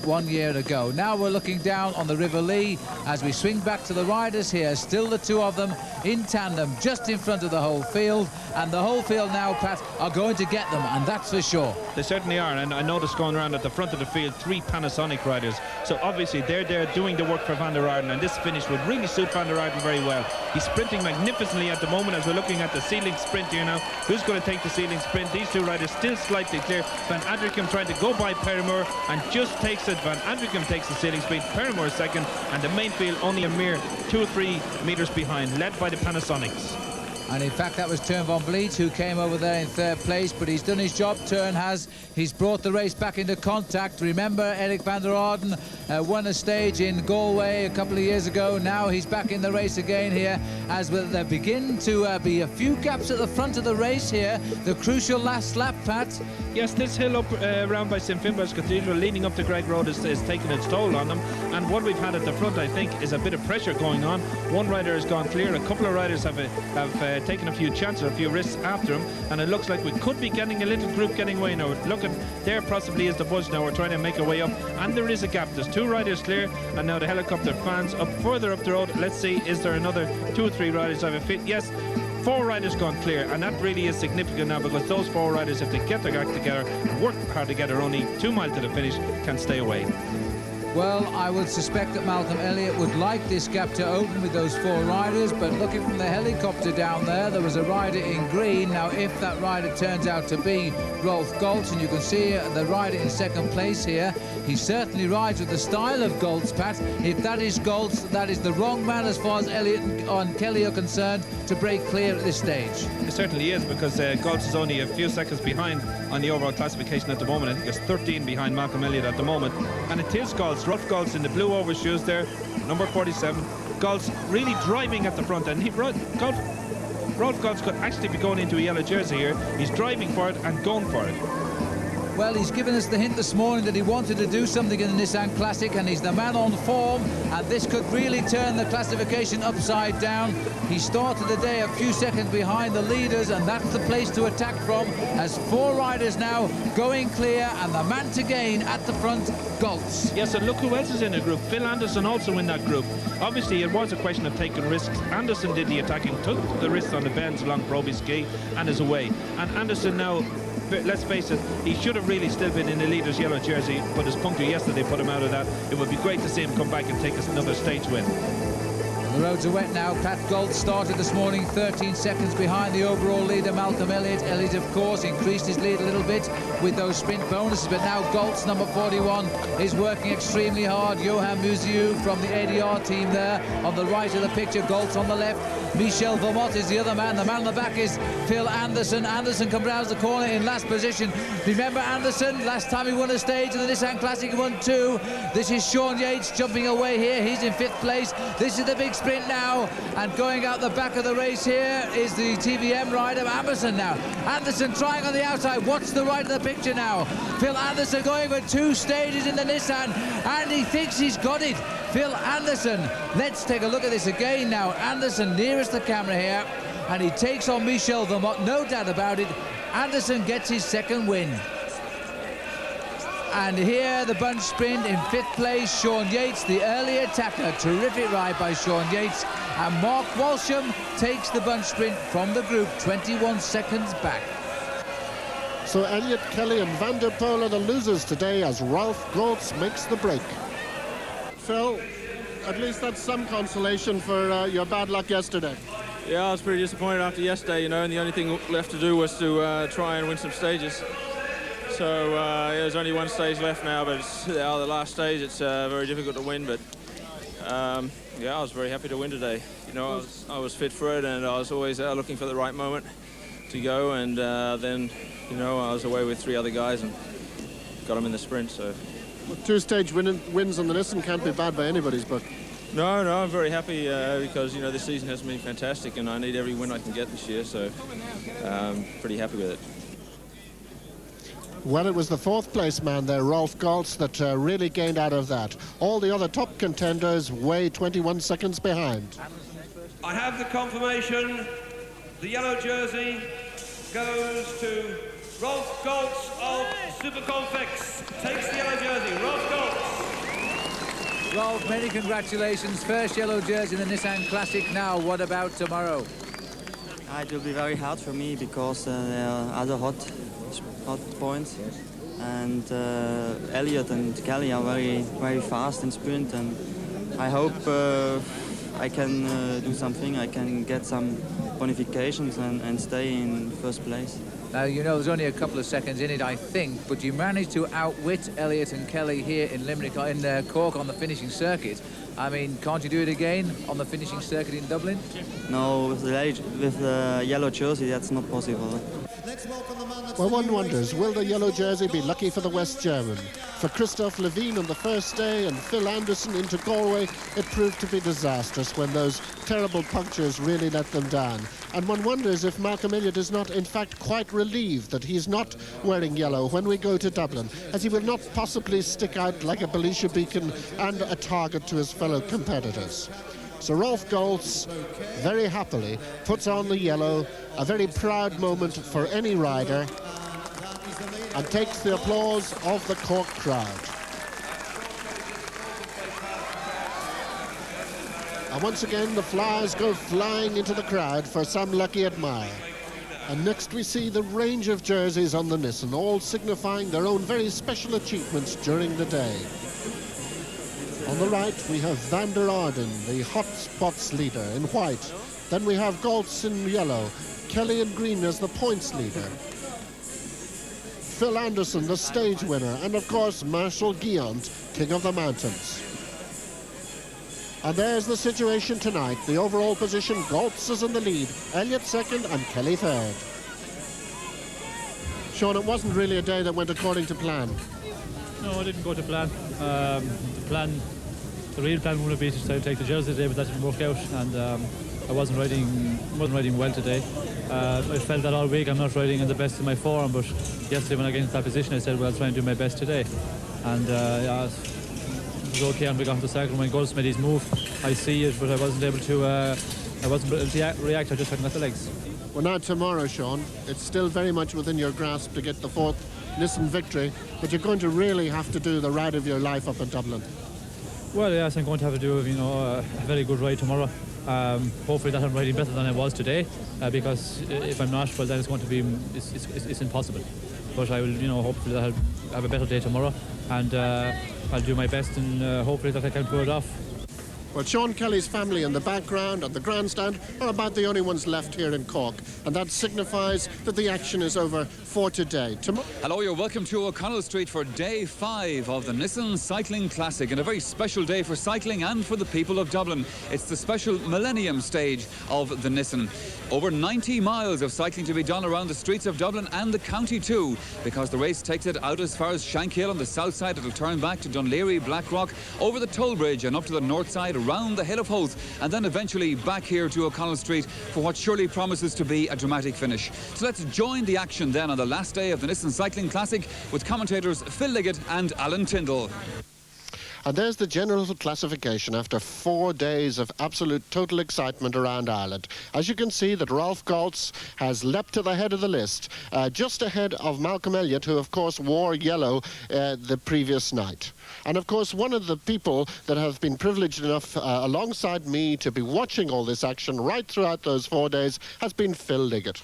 1 year ago. Now we're looking down on the River Lee as we swing back to the riders here. Still the 2 of them in tandem just in front of the whole field, and the whole field now, Pat, are going to get them, and that's for sure. They certainly are, and I noticed going around at the front of the field 3 Panasonic riders. So obviously they're there doing the work for Van der Arden, and this finish would really suit Van der Arden very well. He's sprinting magnificently at the moment as we're looking at the ceiling sprint here now. Who's going to take the ceiling sprint? These 2 riders still slightly clear. Van Adrichem trying to go by Péramore and just takes it. Van Adrichem takes the ceiling sprint, Péramore second, and the main field only a mere 2 or 3 meters behind, led by the Panasonics. And in fact, that was Teun van Vliet who came over there in 3rd place, but he's done his job. Teun has. He's brought the race back into contact. Remember, Eric van der Arden won a stage in Galway a couple of years ago. Now he's back in the race again here, as there begin to be a few gaps at the front of the race here. The crucial last lap, Pat. Yes, this hill up around by St Finbarr's Cathedral leading up to Greg Road is taking its toll on them, and what we've had at the front, I think, is a bit of pressure going on. One rider has gone clear. A couple of riders have taking a few chances, a few risks after him, and it looks like we could be getting a little group getting away now. Look at there, possibly is the buzz now. We're trying to make our way up, and there is a gap. There's 2 riders clear, and now the helicopter fans up further up the road. Let's see, is there another 2 or 3 riders have a fit? Yes. 4 riders gone clear, and that really is significant now, because those 4 riders, if they get their act together, work hard together, only 2 miles to the finish, can stay away. Well, I would suspect that Malcolm Elliott would like this gap to open with those 4 riders, but looking from the helicopter down there was a rider in green. Now, if that rider turns out to be Rolf Goltz, and you can see the rider in second place here, he certainly rides with the style of Goltz, Pat. If that is Goltz, that is the wrong man as far as Elliott and Kelly are concerned to break clear at this stage. It certainly is, because Goltz is only a few seconds behind on the overall classification at the moment. I think it's 13 behind Malcolm Elliott at the moment, and it is Goltz, Rolf Goltz in the blue overshoes there, number 47. Goltz really driving at the front, and Rolf Goltz could actually be going into a yellow jersey here. He's driving for it and going for it. Well, he's given us the hint this morning that he wanted to do something in the Nissan Classic, and he's the man on form, and this could really turn the classification upside down. He started the day a few seconds behind the leaders, and that's the place to attack from, as 4 riders now going clear, and the man to gain at the front, Goltz. Yes, and look who else is in the group. Phil Anderson also in that group. Obviously, it was a question of taking risks. Anderson did the attacking, took the risks on the bends along Proby's Ski, and is away. And Anderson now, let's face it, he should have really still been in the leader's yellow jersey, but his puncture yesterday put him out of that. It would be great to see him come back and take us another stage win. The roads are wet now. Pat Goltz started this morning 13 seconds behind the overall leader, Malcolm Elliott. Elliott, of course, increased his lead a little bit with those sprint bonuses, but now Goltz, number 41, is working extremely hard. Johan Muziu from the ADR team there on the right of the picture, Goltz on the left. Michel Vermont is the other man. The man on the back is Phil Anderson. Anderson comes round the corner in last position. Remember Anderson? Last time he won a stage in the Nissan Classic, he won 2. This is Sean Yates jumping away here. He's in 5th place. This is the big sprint now, and going out the back of the race here is the TVM rider Anderson now. Anderson trying on the outside. What's the right of the picture now? Phil Anderson going for 2 stages in the Nissan, and he thinks he's got it. Phil Anderson. Let's take a look at this again now. Anderson nearest the camera here, and he takes on Michel Vermont, no doubt about it. Anderson gets his 2nd win. And here the bunch sprint in 5th place, Sean Yates, the early attacker. Terrific ride by Sean Yates. And Mark Walsham takes the bunch sprint from the group, 21 seconds back. So Elliott, Kelly and Van der Poel are the losers today as Rolf Goltz makes the break. Phil, at least that's some consolation for your bad luck yesterday. Yeah, I was pretty disappointed after yesterday, you know, and the only thing left to do was to try and win some stages. So there's only 1 stage left now, but it's the last stage. It's very difficult to win, but yeah, I was very happy to win today. You know, I was fit for it, and I was always looking for the right moment to go, and then, you know, I was away with 3 other guys and got them in the sprint. So 2 stage wins on the Nissan can't be bad by anybody's book. No, I'm very happy because, you know, this season has been fantastic, and I need every win I can get this year, so pretty happy with it. Well, it was the 4th place man there, Rolf Goltz, that really gained out of that. All the other top contenders way 21 seconds behind. I have the confirmation. The yellow jersey goes to Rolf Goltz of Superconfex. Takes the yellow jersey. Rolf Goltz. Rolf, many congratulations. First yellow jersey in the Nissan Classic. Now, what about tomorrow? It will be very hard for me because there are other hot points, and Elliott and Kelly are very fast in sprint, and I hope I can do something. I can get some bonifications and stay in 1st place. Now, you know, there's only a couple of seconds in it, I think, but you managed to outwit Elliott and Kelly here in Limerick, in Cork on the finishing circuit. I mean, can't you do it again on the finishing circuit in Dublin? No, with the yellow jersey, that's not possible. Well, one wonders, will the yellow jersey be lucky for the West German? For Christoph Levine on the first day and Phil Anderson into Galway, it proved to be disastrous when those terrible punctures really let them down. And one wonders if Malcolm Elliott is not, in fact, quite relieved that he's not wearing yellow when we go to Dublin, as he will not possibly stick out like a Belisha beacon and a target to his fellow competitors. So Rolf Goltz very happily puts on the yellow, a very proud moment for any rider, and takes the applause of the Cork crowd. And once again, the flowers go flying into the crowd for some lucky admirer. And next we see the range of jerseys on the Nissan, all signifying their own very special achievements during the day. On the right, we have Van der Arden, the hot spots leader, in white. Then we have Goltz in yellow, Kelly in green as the points leader. Phil Anderson, the stage winner, and of course, Marshall Guillant, King of the Mountains. And there's the situation tonight. The overall position, Goltz is in the lead, Elliott second and Kelly third. Sean, it wasn't really a day that went according to plan. No, it didn't go to plan. The real plan would have been to take the jersey today, but that didn't work out, and I wasn't riding well today. I felt that all week I'm not riding in the best of my form, but yesterday when I got into that position I said, well, I'll try and do my best today. And yeah, it was okay, and we got to the cycle. When Goltz made his move, I see it, but I wasn't able to react. I just hadn't got the legs. Well, now tomorrow, Sean, it's still very much within your grasp to get the fourth Nissan victory, but you're going to really have to do the ride of your life up in Dublin. Well, yes, I'm going to have to do, a very good ride tomorrow. Hopefully that I'm riding better than I was today, because if I'm not, well, then it's going to be it's impossible. But I will, hopefully I'll have a better day tomorrow, and I'll do my best, and hopefully that I can pull it off. Well, Sean Kelly's family in the background at the grandstand are about the only ones left here in Cork, and that signifies that the action is over for today. Hello, you're welcome to O'Connell Street for day 5 of the Nissan Cycling Classic, and a very special day for cycling and for the people of Dublin. It's the special Millennium stage of the Nissan. Over 90 miles of cycling to be done around the streets of Dublin and the county too, because the race takes it out as far as Shankill on the south side. It'll turn back to Dunleary, Blackrock, over the toll bridge and up to the north side, around the Hill of Howth, and then eventually back here to O'Connell Street for what surely promises to be a dramatic finish. So let's join the action then on the last day of the Nissan Cycling Classic with commentators Phil Liggett and Alan Tyndall. And there's the general classification after 4 days of absolute total excitement around Ireland. As you can see, that Rolf Goltz has leapt to the head of the list, just ahead of Malcolm Elliott, who of course wore yellow the previous night. And of course, one of the people that have been privileged enough alongside me to be watching all this action right throughout those 4 days has been Phil Liggett.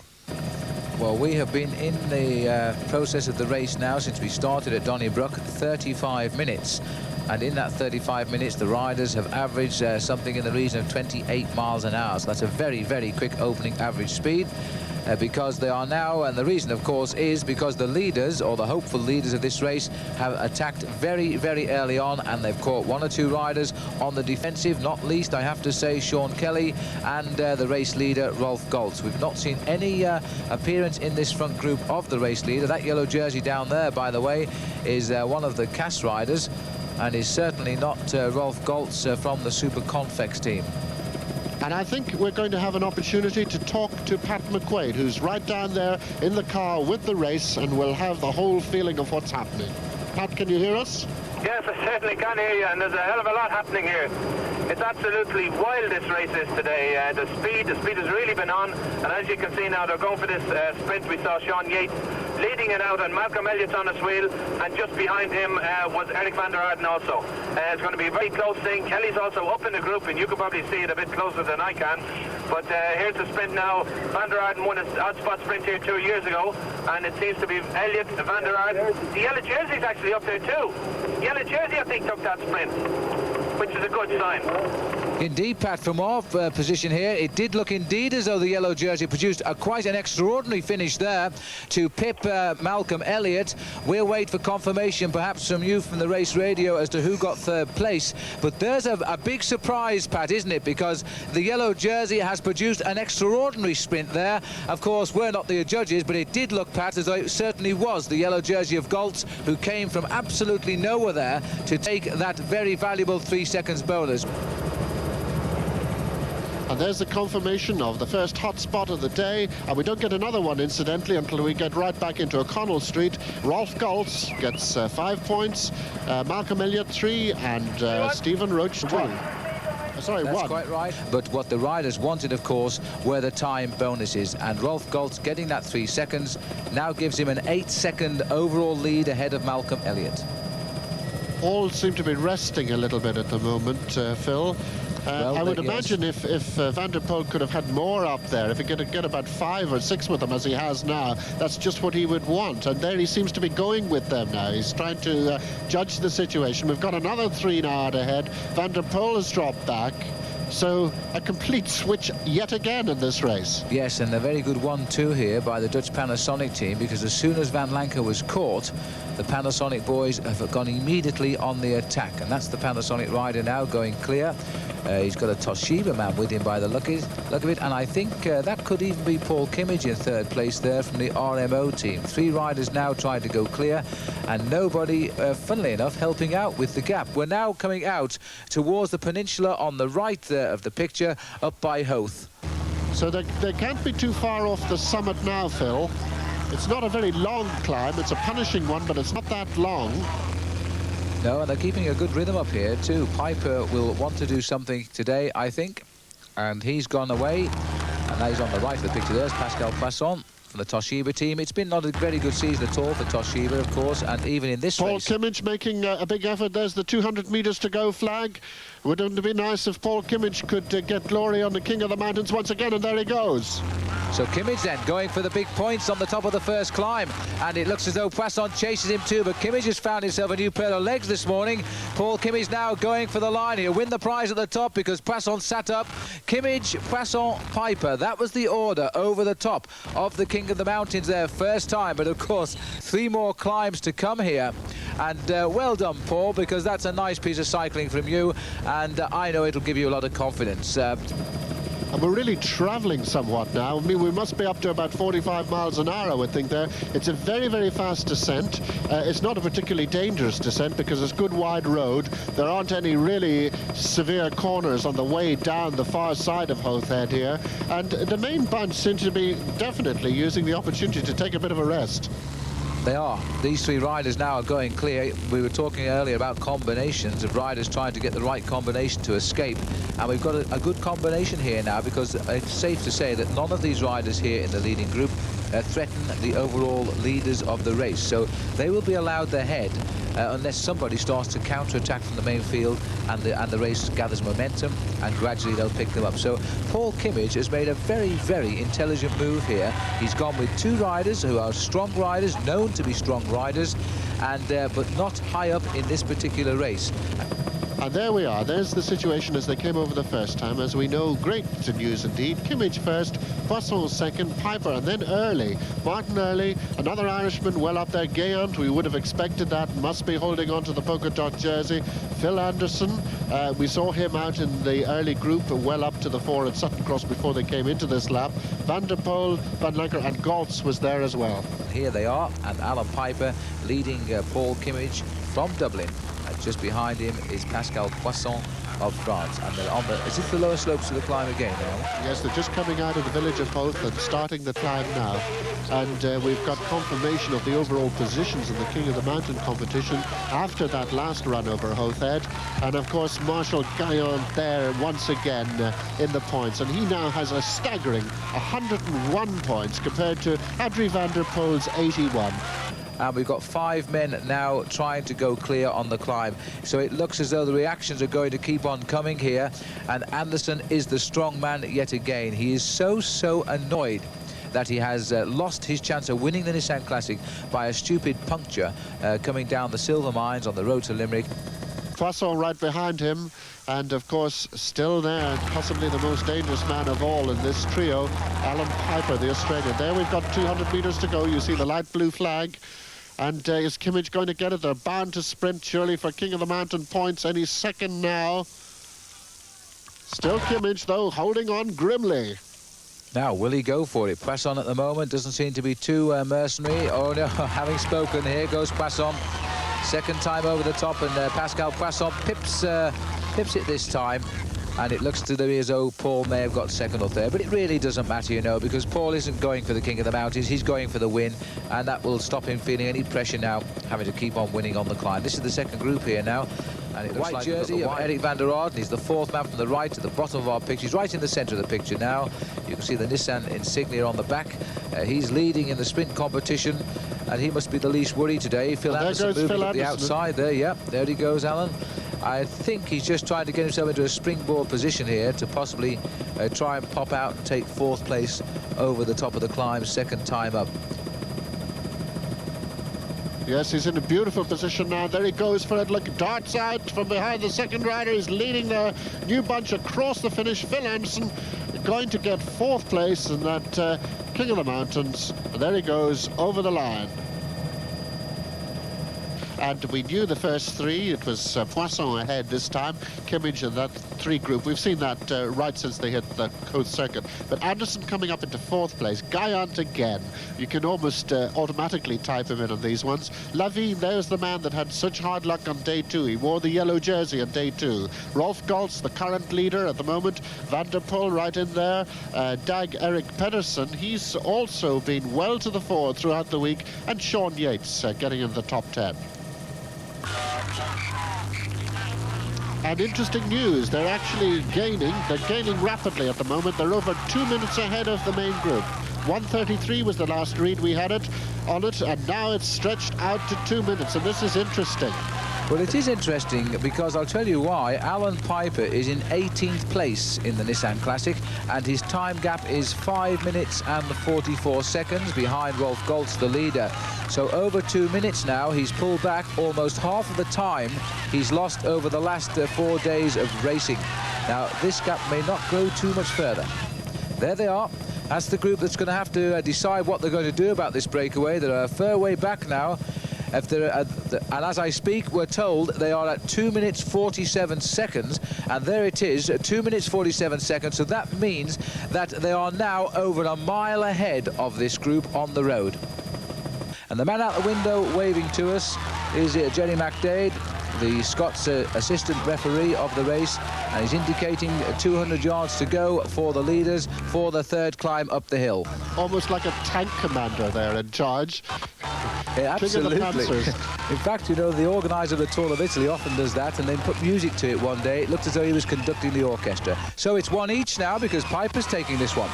Well, we have been in the process of the race now since we started at Donnybrook, 35 minutes. And in that 35 minutes, the riders have averaged something in the region of 28 miles an hour. So that's a very, very quick opening average speed. Because they are now, and the reason, of course, is because the leaders, or the hopeful leaders of this race, have attacked very, very early on, and they've caught 1 or 2 riders on the defensive, not least, I have to say, Sean Kelly and the race leader, Rolf Goltz. We've not seen any appearance in this front group of the race leader. That yellow jersey down there, by the way, is one of the Cass riders, and is certainly not Rolf Goltz from the Super Confex team. And I think we're going to have an opportunity to talk to Pat McQuaid, who's right down there in the car with the race, and we'll have the whole feeling of what's happening. Pat, can you hear us? Yes, I certainly can hear you, and there's a hell of a lot happening here. It's absolutely wild, this race is today. The speed has really been on, and as you can see now, they're going for this sprint. We saw Sean Yates leading it out, and Malcolm Elliott's on his wheel, and just behind him was Eric Van der Arden also. It's going to be a very close thing. Kelly's also up in the group, and you can probably see it a bit closer than I can. But here's the sprint now. Van der Arden won his odd spot sprint here 2 years ago, and it seems to be Elliott, Van der Arden. The yellow jersey's actually up there too. Yellow jersey, I think, took that sprint, which is a good sign. Indeed, Pat, from our position here, it did look indeed as though the yellow jersey produced quite an extraordinary finish there to pip Malcolm Elliott. We'll wait for confirmation, perhaps from you from the race radio, as to who got third place. But there's a big surprise, Pat, isn't it? Because the yellow jersey has produced an extraordinary sprint there. Of course, we're not the judges, but it did look, Pat, as though it certainly was the yellow jersey of Goltz, who came from absolutely nowhere there to take that very valuable 3 seconds bonus. And there's the confirmation of the first hot spot of the day, and we don't get another one, incidentally, until we get right back into O'Connell Street. Rolf Goltz gets 5 points, Malcolm Elliott 3, and Stephen Roach 2. sorry, That's one. quite right. But what the riders wanted, of course, were the time bonuses. And Rolf Goltz getting that 3 seconds now gives him an 8-second overall lead ahead of Malcolm Elliott. All seem to be resting a little bit at the moment, Phil. Well, I would yes. imagine if Van der Poel could have had more up there, if he could get about 5 or 6 with them as he has now, that's just what he would want. And there he seems to be going with them now. He's trying to judge the situation. We've got another 3 now out ahead. Van der Poel has dropped back. So a complete switch yet again in this race. Yes, and a very good 1-2 here by the Dutch Panasonic team, because as soon as Van Lancker was caught, the Panasonic boys have gone immediately on the attack. And that's the Panasonic rider now going clear. He's got a Toshiba man with him by the look of it, and I think that could even be Paul Kimmage in 3rd place there from the RMO team. 3 riders now trying to go clear, and nobody, funnily enough, helping out with the gap. We're now coming out towards the peninsula on the right there of the picture, up by Hoth. So they can't be too far off the summit now, Phil. It's not a very long climb. It's a punishing one, but it's not that long. No, and they're keeping a good rhythm up here too. Piper will want to do something today, I think, and he's gone away. And now he's on the right of the picture. There's Pascal Poisson from the Toshiba team. It's been not a very good season at all for Toshiba, of course, and even in this Paul race. Kimmage making a big effort. There's the 200 metres to go flag. Wouldn't it be nice if Paul Kimmage could get glory on the King of the Mountains once again, and there he goes. So Kimmage then going for the big points on the top of the first climb, and it looks as though Poisson chases him too, but Kimmage has found himself a new pair of legs this morning. Paul Kimmage now going for the line. He'll win the prize at the top because Poisson sat up. Kimmage, Poisson, Piper. That was the order over the top of the King of the Mountains there, first time, but of course 3 more climbs to come here. And well done, Paul, because that's a nice piece of cycling from you, and I know it'll give you a lot of confidence. And we're really travelling somewhat now. I mean, we must be up to about 45 miles an hour, I would think there. It's a very, very fast descent. It's not a particularly dangerous descent because it's good wide road. There aren't any really severe corners on the way down the far side of Hoth Head here. And the main bunch seem to be definitely using the opportunity to take a bit of a rest. They are. These 3 riders now are going clear. We were talking earlier about combinations of riders trying to get the right combination to escape. And we've got a good combination here now, because it's safe to say that none of these riders here in the leading group threaten the overall leaders of the race. So they will be allowed their head unless somebody starts to counter-attack from the main field and the race gathers momentum, and gradually they'll pick them up. So Paul Kimmage has made a very, very intelligent move here. He's gone with 2 riders who are strong riders, known to be strong riders, and but not high up in this particular race. And there we are. There's the situation as they came over the first time. As we know, great news indeed. Kimmage first, Poisson second, Piper, and then Early. Martin Early, another Irishman well up there. Gayant, we would have expected that, must be holding on to the polka dot jersey. Phil Anderson, we saw him out in the early group, well up to the 4 at Sutton Cross before they came into this lap. Van der Poel, Van Lancker, and Goltz was there as well. Here they are, and Alan Piper leading Paul Kimmage from Dublin. Just behind him is Pascal Poisson of France. And they're on the... Is it the lower slopes of the climb again now? Yes, they're just coming out of the village of Hoth and starting the climb now. And we've got confirmation of the overall positions in the King of the Mountain competition after that last run over Hoth Head. And of course, Marshall Gayant there once again in the points. And he now has a staggering 101 points compared to Adrie van der Poel's 81. And we've got 5 men now trying to go clear on the climb. So it looks as though the reactions are going to keep on coming here. And Anderson is the strong man yet again. He is so annoyed that he has lost his chance of winning the Nissan Classic by a stupid puncture coming down the Silver Mines on the road to Limerick. Poisson right behind him, and of course still there, possibly the most dangerous man of all in this trio, Alan Piper, the Australian. There we've got 200 metres to go. You see the light blue flag. And is Kimmage going to get it? They're bound to sprint, surely, for King of the Mountain points any second now. Still Kimmage, though, holding on grimly. Now, will he go for it? Poisson at the moment doesn't seem to be too mercenary. Oh, no, having spoken, here goes Poisson. Second time over the top, and Pascal Poisson pips it this time. And it looks to me as though Paul may have got second or third, but it really doesn't matter, you know, because Paul isn't going for the King of the Mountains. He's going for the win, and that will stop him feeling any pressure now, having to keep on winning on the climb. This is the second group here now. And it looks white jersey of Eric van der Aarden. He's the fourth man from the right at the bottom of our picture. He's right in the centre of the picture now. You can see the Nissan insignia on the back. He's leading in the sprint competition, and he must be the least worried today. Phil Anderson moving up the outside there. Yep, there he goes, Alan. I think he's just trying to get himself into a springboard position here to possibly try and pop out and take fourth place over the top of the climb, second time up. Yes, he's in a beautiful position now. There he goes for it. Look, darts out from behind the second rider. He's leading the new bunch across the finish. Phil Anderson going to get fourth place in that King of the Mountains. And there he goes over the line. And we knew the first three. It was Poisson ahead this time. Kimmage and that three group. We've seen that right since they hit the coast circuit. But Anderson coming up into fourth place. Guyant again. You can almost automatically type him in on these ones. Lavigne, there's the man that had such hard luck on day two. He wore the yellow jersey on day two. Rolf Goltz, the current leader at the moment. Van der Poel right in there. Dag Erik Pedersen, he's also been well to the fore throughout the week. And Sean Yates getting in the top 10. And interesting news, they're actually gaining. They're gaining rapidly at the moment. They're over 2 minutes ahead of the main group. 1:33 was the last read we had on it, and now it's stretched out to 2 minutes, and this is interesting. Well, it is interesting because I'll tell you why. Alan Piper is in 18th place in the Nissan Classic, and his time gap is 5 minutes and 44 seconds behind Rolf Goltz, the leader. So over 2 minutes now, he's pulled back almost half of the time he's lost over the last 4 days of racing. Now, this gap may not grow too much further. There they are. That's the group that's going to have to decide what they're going to do about this breakaway. They're a fair way back now. And as I speak, we're told they are at 2 minutes 47 seconds, and there it is, 2 minutes 47 seconds. So that means that they are now over a mile ahead of this group on the road. And the man out the window waving to us is Jerry McDade, the Scots assistant referee of the race, and he's indicating 200 yards to go for the leaders for the third climb up the hill. Almost like a tank commander there in charge. Yeah, absolutely. In fact, you know, the organiser of the Tour of Italy often does that and then put music to it one day. It looked as though he was conducting the orchestra. So it's one each now because Piper's taking this one.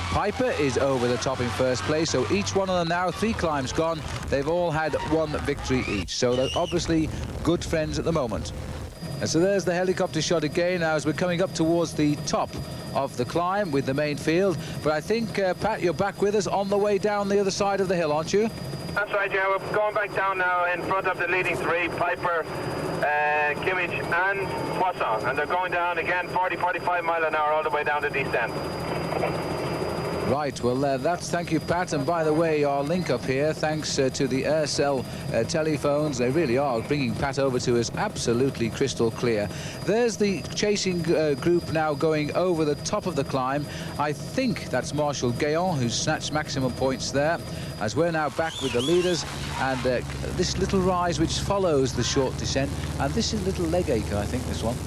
Piper is over the top in first place, so each one of them now, 3 climbs gone, they've all had 1 victory each. So they're obviously good friends at the moment. And so there's the helicopter shot again now as we're coming up towards the top of the climb with the main field. But I think, Pat, you're back with us on the way down the other side of the hill, aren't you? That's right, yeah. We're going back down now in front of the leading 3, Piper, Kimmage and Poisson. And they're going down again 40-45 mile an hour all the way down to the east end. Right, well, thank you, Pat. And by the way, our link up here, thanks to the Aircell telephones, they really are bringing Pat over to us absolutely crystal clear. There's the chasing group now going over the top of the climb. I think that's Marshal Guéant who's snatched maximum points there, as we're now back with the leaders. And this little rise which follows the short descent, and this is a little leg ache, I think, this one.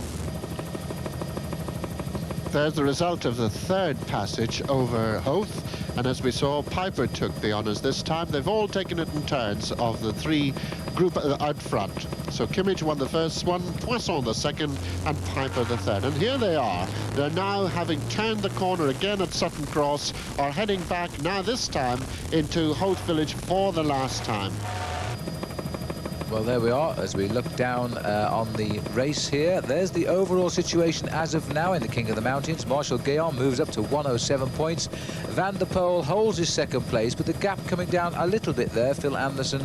There's the result of the third passage over Hoth, and as we saw, Piper took the honours this time. They've all taken it in turns of the 3 group out front. So Kimmage won the first one, Poisson the second, and Piper the third. And here they are. They're now, having turned the corner again at Sutton Cross, are heading back now this time into Hoth Village for the last time. Well, there we are as we look down on the race here. There's the overall situation as of now in the King of the Mountains. Marshal Guéant moves up to 107 points. Van der Poel holds his second place, but the gap coming down a little bit there. Phil Anderson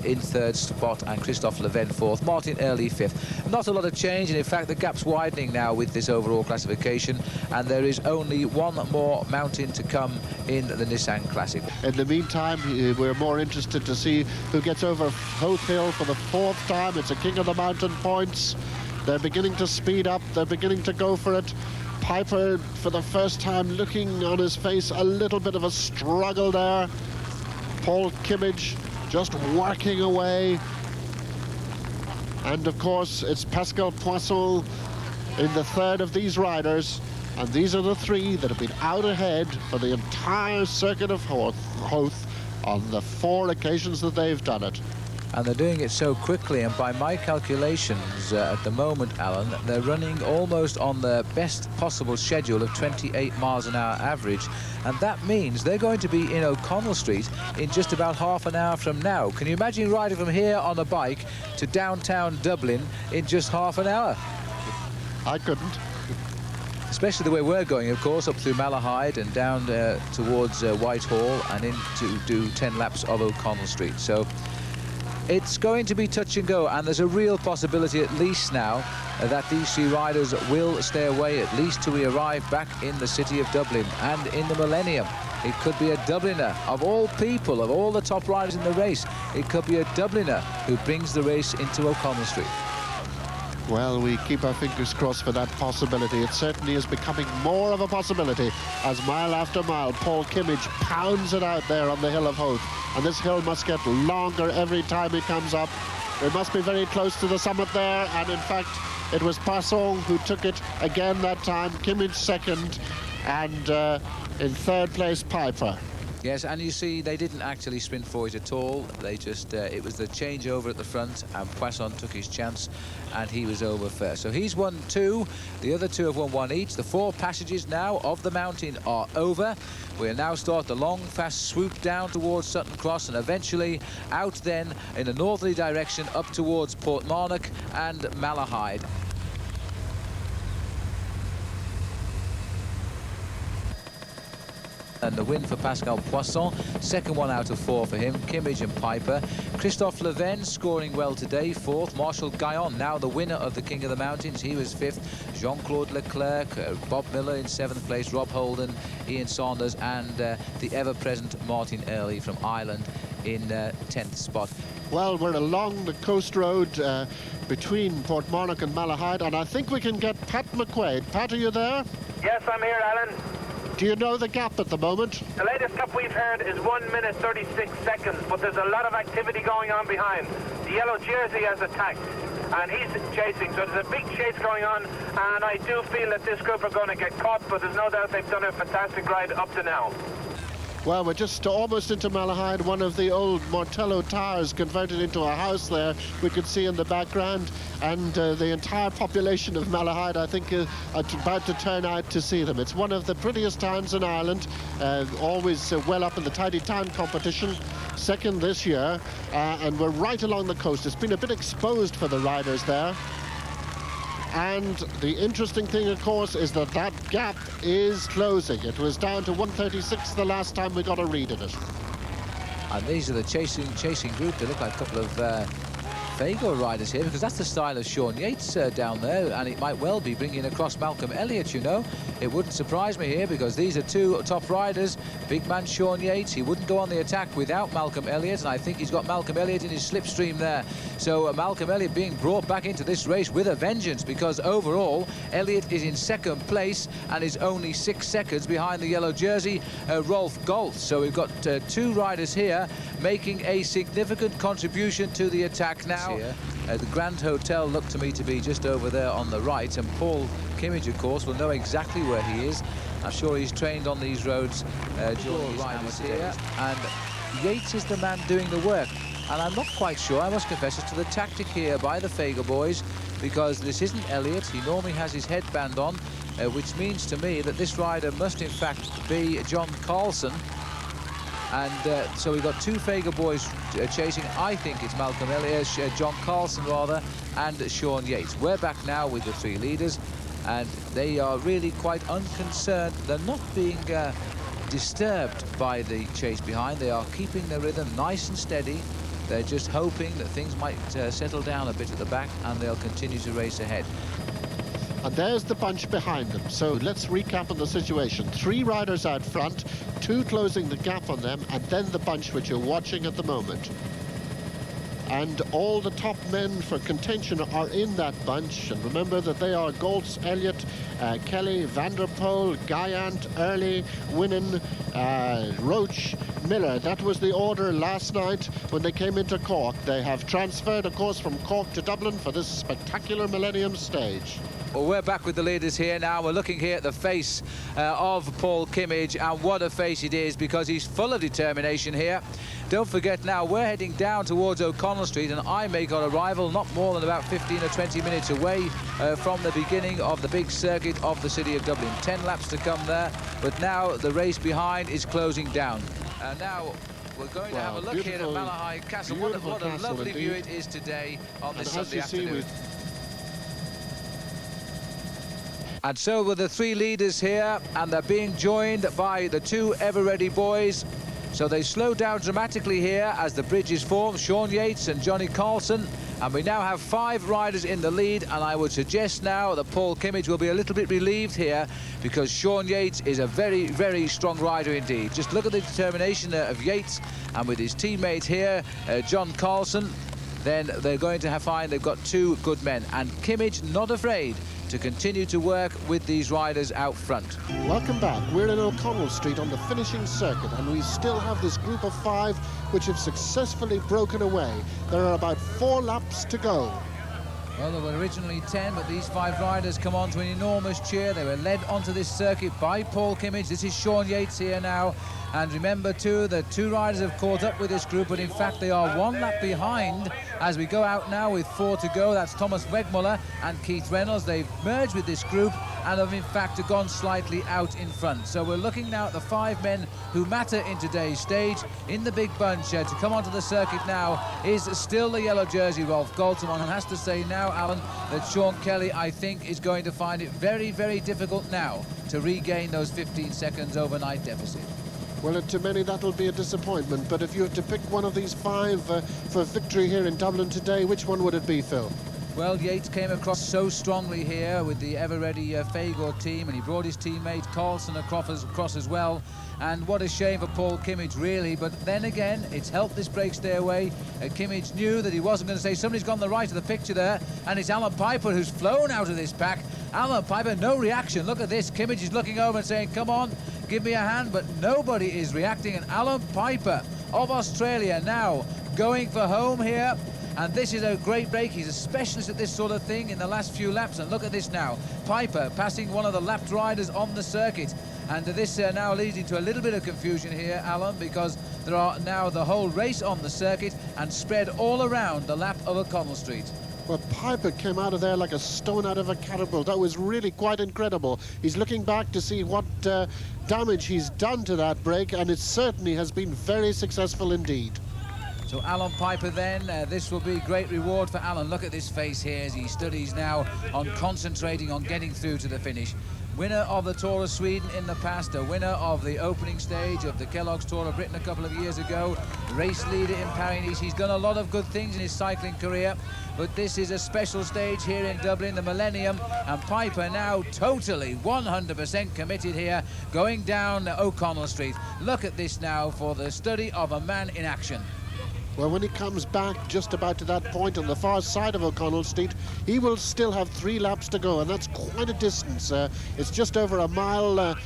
in third spot and Christophe Leven fourth. Martin Early fifth. Not a lot of change, and in fact the gap's widening now with this overall classification, and there is only one more mountain to come in the Nissan Classic. In the meantime, we're more interested to see who gets over Hoth Hill for the 4th time. It's a King of the Mountain points. They're beginning to speed up. They're beginning to go for it. Piper, for the first time, looking on his face a little bit of a struggle there. Paul Kimmage just working away. And, of course, it's Pascal Poisson in the third of these riders. And these are the 3 that have been out ahead for the entire circuit of Hoth on the 4 occasions that they've done it. And they're doing it so quickly, and by my calculations at the moment, Alan, they're running almost on the best possible schedule of 28 miles an hour average, and that means they're going to be in O'Connell Street in just about half an hour from now. Can you imagine riding from here on a bike to downtown Dublin in just half an hour? I couldn't. Especially the way we're going, of course, up through Malahide and down towards Whitehall and in to do 10 laps of O'Connell Street. So it's going to be touch and go, and there's a real possibility at least now that these three riders will stay away at least till we arrive back in the city of Dublin and in the Millennium. It could be a Dubliner, of all people, of all the top riders in the race, it could be a Dubliner who brings the race into O'Connell Street. Well, we keep our fingers crossed for that possibility. It certainly is becoming more of a possibility as mile after mile Paul Kimmage pounds it out there on the Hill of Hope. And this hill must get longer every time he comes up. It must be very close to the summit there, and in fact it was Poisson who took it again that time. Kimmage second, and in third place Piper. Yes, and you see, they didn't actually sprint for it at all. They just, it was the changeover at the front, and Poisson took his chance, and he was over first. So he's won 2. The other 2 have won 1 each. The 4 passages now of the mountain are over. We'll now start the long, fast swoop down towards Sutton Cross, and eventually out then in a northerly direction up towards Portmarnock and Malahide. And the win for Pascal Poisson, second one out of 4 for him, Kimmage and Piper. Christophe Leven scoring well today, 4th. Marshall Guyon, now the winner of the King of the Mountains, he was 5th. Jean-Claude Leclerc, Bob Miller in 7th place, Rob Holden, Ian Saunders, and the ever-present Martin Early from Ireland in 10th spot. Well, we're along the coast road between Portmarnock and Malahide, and I think we can get Pat McQuaid. Pat, are you there? Yes, I'm here, Alan. Do you know the gap at the moment? The latest gap we've heard is 1 minute 36 seconds, but there's a lot of activity going on behind. The yellow jersey has attacked, and he's chasing, so there's a big chase going on, and I do feel that this group are going to get caught, but there's no doubt they've done a fantastic ride up to now. Well, we're just almost into Malahide, one of the old Mortello towers converted into a house there we could see in the background, and the entire population of Malahide, I think, are about to turn out to see them. It's one of the prettiest towns in Ireland, always well up in the tidy town competition, second this year, and we're right along the coast. It's been a bit exposed for the riders there. And the interesting thing, of course, is that that gap is closing. It was down to 1:36 the last time we got a read of it. And these are the chasing group. They look like a couple of Fago riders here, because that's the style of Sean Yates down there, and it might well be bringing across Malcolm Elliott, you know. It wouldn't surprise me here, because these are 2 top riders. Big man Sean Yates, he wouldn't go on the attack without Malcolm Elliott, and I think he's got Malcolm Elliott in his slipstream there. So Malcolm Elliott being brought back into this race with a vengeance, because overall Elliott is in second place and is only 6 seconds behind the yellow jersey, Rolf Goltz. So we've got 2 riders here making a significant contribution to the attack now. Here. The Grand Hotel looked to me to be just over there on the right, and Paul Kimmage, of course, will know exactly where he is. I'm sure he's trained on these roads during his amateur days. And Yates is the man doing the work. And I'm not quite sure, I must confess, as to the tactic here by the Fago boys, because this isn't Elliott. He normally has his headband on, which means to me that this rider must in fact be John Carlson. And so we've got 2 Fago boys chasing. I think it's Malcolm Elliott, John Carlson rather, and Sean Yates. We're back now with the 3 leaders, and they are really quite unconcerned. They're not being disturbed by the chase behind. They are keeping their rhythm nice and steady. They're just hoping that things might settle down a bit at the back, and they'll continue to race ahead. And there's the bunch behind them. So let's recap on the situation. 3 riders out front, 2 closing the gap on them, and then the bunch which you're watching at the moment. And all the top men for contention are in that bunch. And remember that they are Goltz, Elliott, Kelly, Van der Poel, Guyant, Early, Winnan, Roach, Miller. That was the order last night when they came into Cork. They have transferred, of course, from Cork to Dublin for this spectacular Millennium stage. Well, we're back with the leaders here now. We're looking here at the face of Paul Kimmage, and what a face it is, because he's full of determination here. Don't forget now, we're heading down towards O'Connell Street, and I make our arrival not more than about 15 or 20 minutes away from the beginning of the big circuit of the city of Dublin. 10 laps to come there, but now the race behind is closing down. And now we're going to have a look here at Malahide Castle. What a lovely view it is today on this Sunday afternoon. And so were the three leaders here, and they're being joined by the two ever-ready boys. So they slow down dramatically here as the bridge is formed, Sean Yates and Johnny Carlson. And we now have 5 riders in the lead, and I would suggest now that Paul Kimmage will be a little bit relieved here, because Sean Yates is a very, very strong rider indeed. Just look at the determination of Yates, and with his teammate here, John Carlson, then they're going to find they've got 2 good men. And Kimmage not afraid to continue to work with these riders out front. Welcome back. We're in O'Connell Street on the finishing circuit, and we still have this group of 5 which have successfully broken away. There are about 4 laps to go. Well, there were originally 10, but these 5 riders come on to an enormous cheer. They were led onto this circuit by Paul Kimmage. This is Sean Yates here now. And remember, too, that 2 riders have caught up with this group, but in fact they are 1 lap behind as we go out now with 4 to go. That's Thomas Wegmuller and Keith Reynolds. They've merged with this group and have in fact gone slightly out in front. So we're looking now at the 5 men who matter in today's stage. In the big bunch to come onto the circuit now is still the yellow jersey, Rolf Goltz. One has to say now, Alan, that Sean Kelly, I think, is going to find it very, very difficult now to regain those 15 seconds overnight deficit. Well, to many that'll be a disappointment, but if you had to pick one of these 5 for victory here in Dublin today, which one would it be, Phil? Well, Yates came across so strongly here with the ever-ready Fagor team, and he brought his teammate Carlson across as well. And what a shame for Paul Kimmage, really. But then again, it's helped this break stay away. Kimmage knew that he wasn't going to say, somebody's gone to the right of the picture there, and it's Alan Piper who's flown out of this pack. Alan Piper, no reaction. Look at this. Kimmage is looking over and saying, come on, give me a hand, but nobody is reacting. And Alan Piper of Australia now going for home here. And this is a great break. He's a specialist at this sort of thing in the last few laps. And look at this now. Piper passing one of the lapped riders on the circuit. And this now leads into a little bit of confusion here, Alan, because there are now the whole race on the circuit and spread all around the lap of O'Connell Street. Well, Piper came out of there like a stone out of a catapult. That was really quite incredible. He's looking back to see what damage he's done to that break, and it certainly has been very successful indeed. So Alan Piper then, this will be great reward for Alan. Look at this face here as he studies now on concentrating on getting through to the finish. Winner of the Tour of Sweden in the past, a winner of the opening stage of the Kellogg's Tour of Britain a couple of years ago, race leader in Paris-Nice. He's done a lot of good things in his cycling career, but this is a special stage here in Dublin, the Millennium, and Piper now totally 100% committed here, going down O'Connell Street. Look at this now for the study of a man in action. Well, when he comes back just about to that point on the far side of O'Connell Street, he will still have 3 laps to go, and that's quite a distance. It's just over a mile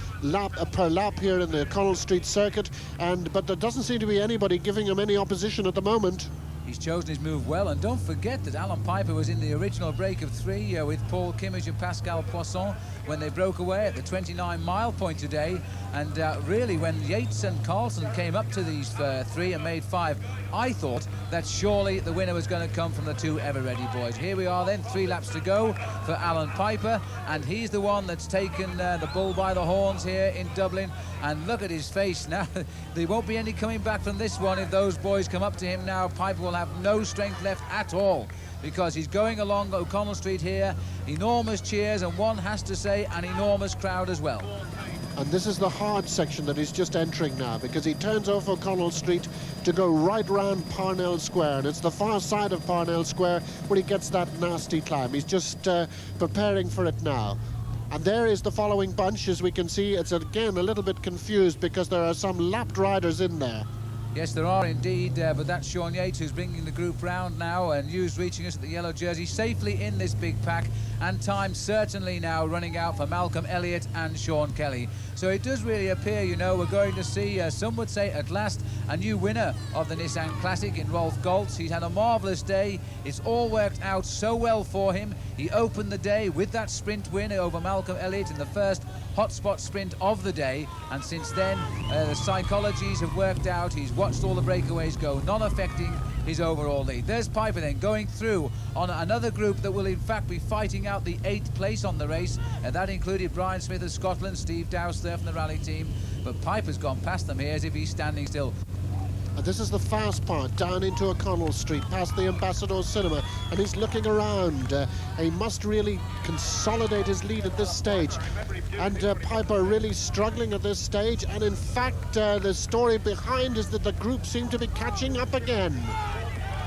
per lap here in the O'Connell Street circuit, but there doesn't seem to be anybody giving him any opposition at the moment. He's chosen his move well, and don't forget that Alan Piper was in the original break of 3 with Paul Kimmage and Pascal Poisson when they broke away at the 29-mile point today. And really, when Yates and Carlson came up to these 3 and made 5, I thought that surely the winner was going to come from the 2 ever-ready boys. Here we are then, 3 laps to go for Alan Piper, and he's the one that's taken the bull by the horns here in Dublin. And look at his face now. There won't be any coming back from this one. If those boys come up to him now, Piper will have no strength left at all, because he's going along O'Connell Street here. Enormous cheers, and one has to say an enormous crowd as well. And this is the hard section that he's just entering now, because he turns off O'Connell Street to go right round Parnell Square, and it's the far side of Parnell Square where he gets that nasty climb. He's just preparing for it now. And there is the following bunch. As we can see, it's again a little bit confused because there are some lapped riders in there. Yes, there are indeed, but that's Sean Yates who's bringing the group round now, and Hughes reaching us at the yellow jersey safely in this big pack, and time certainly now running out for Malcolm Elliott and Sean Kelly. So it does really appear, you know, we're going to see, some would say at last, a new winner of the Nissan Classic in Rolf Goltz. He's had a marvellous day. It's all worked out so well for him. He opened the day with that sprint win over Malcolm Elliott in the first hotspot sprint of the day, and since then the psychologies have worked out. He's watched all the breakaways go, none affecting his overall lead. There's Piper then going through on another group that will in fact be fighting out the 8th place on the race, and that included Brian Smith of Scotland, Steve Dowse there from the rally team, but Piper's gone past them here as if he's standing still. And this is the fast part, down into O'Connell Street, past the Ambassador Cinema, and he's looking around. He must really consolidate his lead at this stage. And Piper really struggling at this stage, and in fact, the story behind is that the group seem to be catching up again.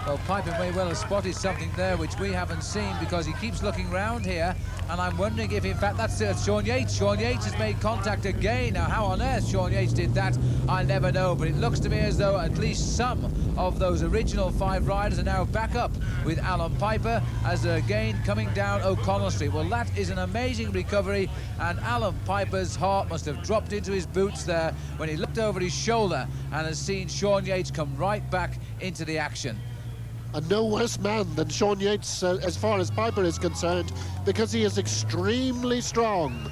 Well, Piper may well have spotted something there which we haven't seen, because he keeps looking round here, and I'm wondering if in fact that's Sean Yates. Sean Yates has made contact again. Now how on earth Sean Yates did that, I never know, but it looks to me as though at least some of those original 5 riders are now back up with Alan Piper as again coming down O'Connell Street. Well, that is an amazing recovery, and Alan Piper's heart must have dropped into his boots there when he looked over his shoulder and has seen Sean Yates come right back into the action. And no worse man than Sean Yates as far as Piper is concerned, because he is extremely strong.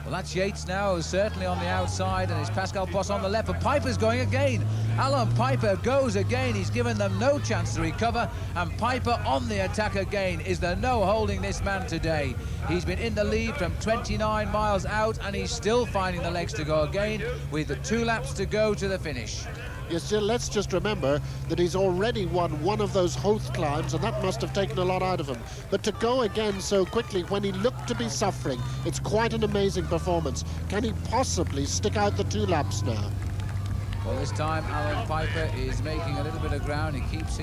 Well, that's Yates now, certainly on the outside, and it's Pascal Poisson on the left, but Piper's going again. Alan Piper goes again. He's given them no chance to recover, and Piper on the attack again. Is there no holding this man today? He's been in the lead from 29 miles out, and he's still finding the legs to go again with 2 laps to go to the finish. Yes, let's just remember that he's already won one of those Hoth climbs, and that must have taken a lot out of him. But to go again so quickly when he looked to be suffering, it's quite an amazing performance. Can he possibly stick out the 2 laps now? Well, this time Alan Piper is making a little bit of ground. He keeps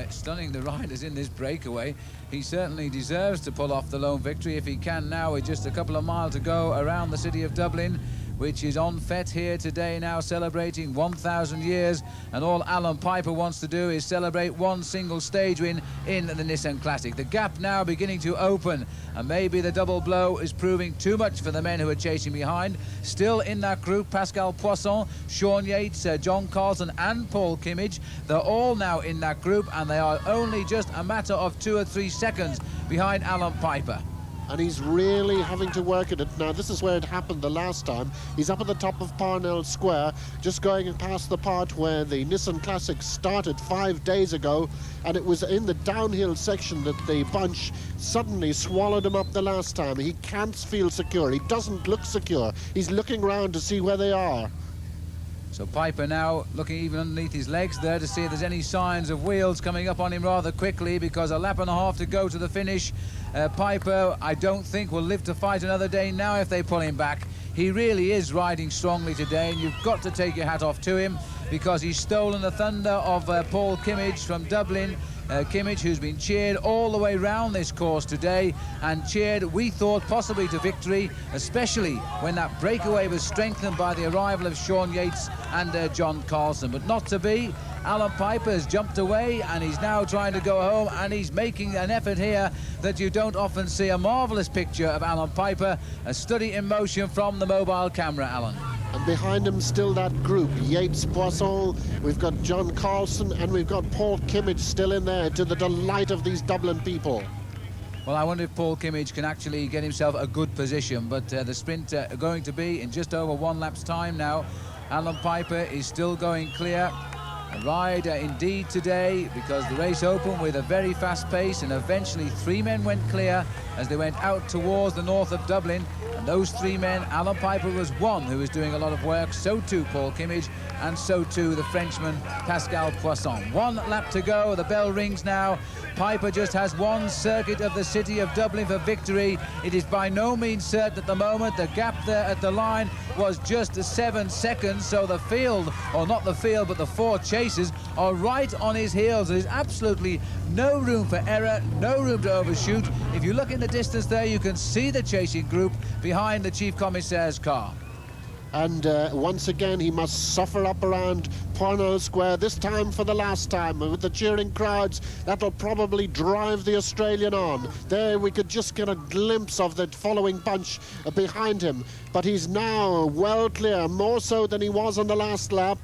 stunning the riders in this breakaway. He certainly deserves to pull off the lone victory if he can now, with just a couple of miles to go around the city of Dublin, which is en fete here today now, celebrating 1,000 years, and all Alan Piper wants to do is celebrate one single stage win in the Nissan Classic. The gap now beginning to open, and maybe the double blow is proving too much for the men who are chasing behind. Still in that group, Pascal Poisson, Sean Yates, John Carlson and Paul Kimmage. They're all now in that group, and they are only just a matter of 2 or 3 seconds behind Alan Piper. And he's really having to work at it. Now, this is where it happened the last time. He's up at the top of Parnell Square, just going past the part where the Nissan Classic started 5 days ago, and it was in the downhill section that the bunch suddenly swallowed him up the last time. He can't feel secure. He doesn't look secure. He's looking around to see where they are. So Piper now looking even underneath his legs there to see if there's any signs of wheels coming up on him rather quickly, because a lap and a half to go to the finish. Piper, I don't think, will live to fight another day now if they pull him back. He really is riding strongly today, and you've got to take your hat off to him, because he's stolen the thunder of Paul Kimmage from Dublin. Kimmage, who's been cheered all the way round this course today, and cheered, we thought, possibly to victory, especially when that breakaway was strengthened by the arrival of Sean Yates and John Carlson. But not to be. Alan Piper has jumped away, and he's now trying to go home, and he's making an effort here that you don't often see. A marvellous picture of Alan Piper, a study in motion from the mobile camera, Alan. And behind him still that group, Yates, Poisson, we've got John Carlson, and we've got Paul Kimmage still in there, to the delight of these Dublin people. Well, I wonder if Paul Kimmage can actually get himself a good position, but the sprint going to be in just over 1 lap's time now. Alan Piper is still going clear. A ride indeed today, because the race opened with a very fast pace, and eventually 3 men went clear as they went out towards the north of Dublin. And those 3 men, Alan Piper was one who was doing a lot of work, so too Paul Kimmage, and so too the Frenchman Pascal Poisson. 1 lap to go, the bell rings now. Piper just has 1 circuit of the city of Dublin for victory. It is by no means certain at the moment. The gap there at the line was just 7 seconds, so the field, or not the field, but the 4 chasers are right on his heels. There's absolutely no room for error, no room to overshoot. If you look in the distance there, you can see the chasing group behind the Chief Commissaire's car. And once again, he must suffer up around Parnell Square, this time for the last time. With the cheering crowds, that'll probably drive the Australian on. There we could just get a glimpse of the following bunch behind him. But he's now well clear, more so than he was on the last lap.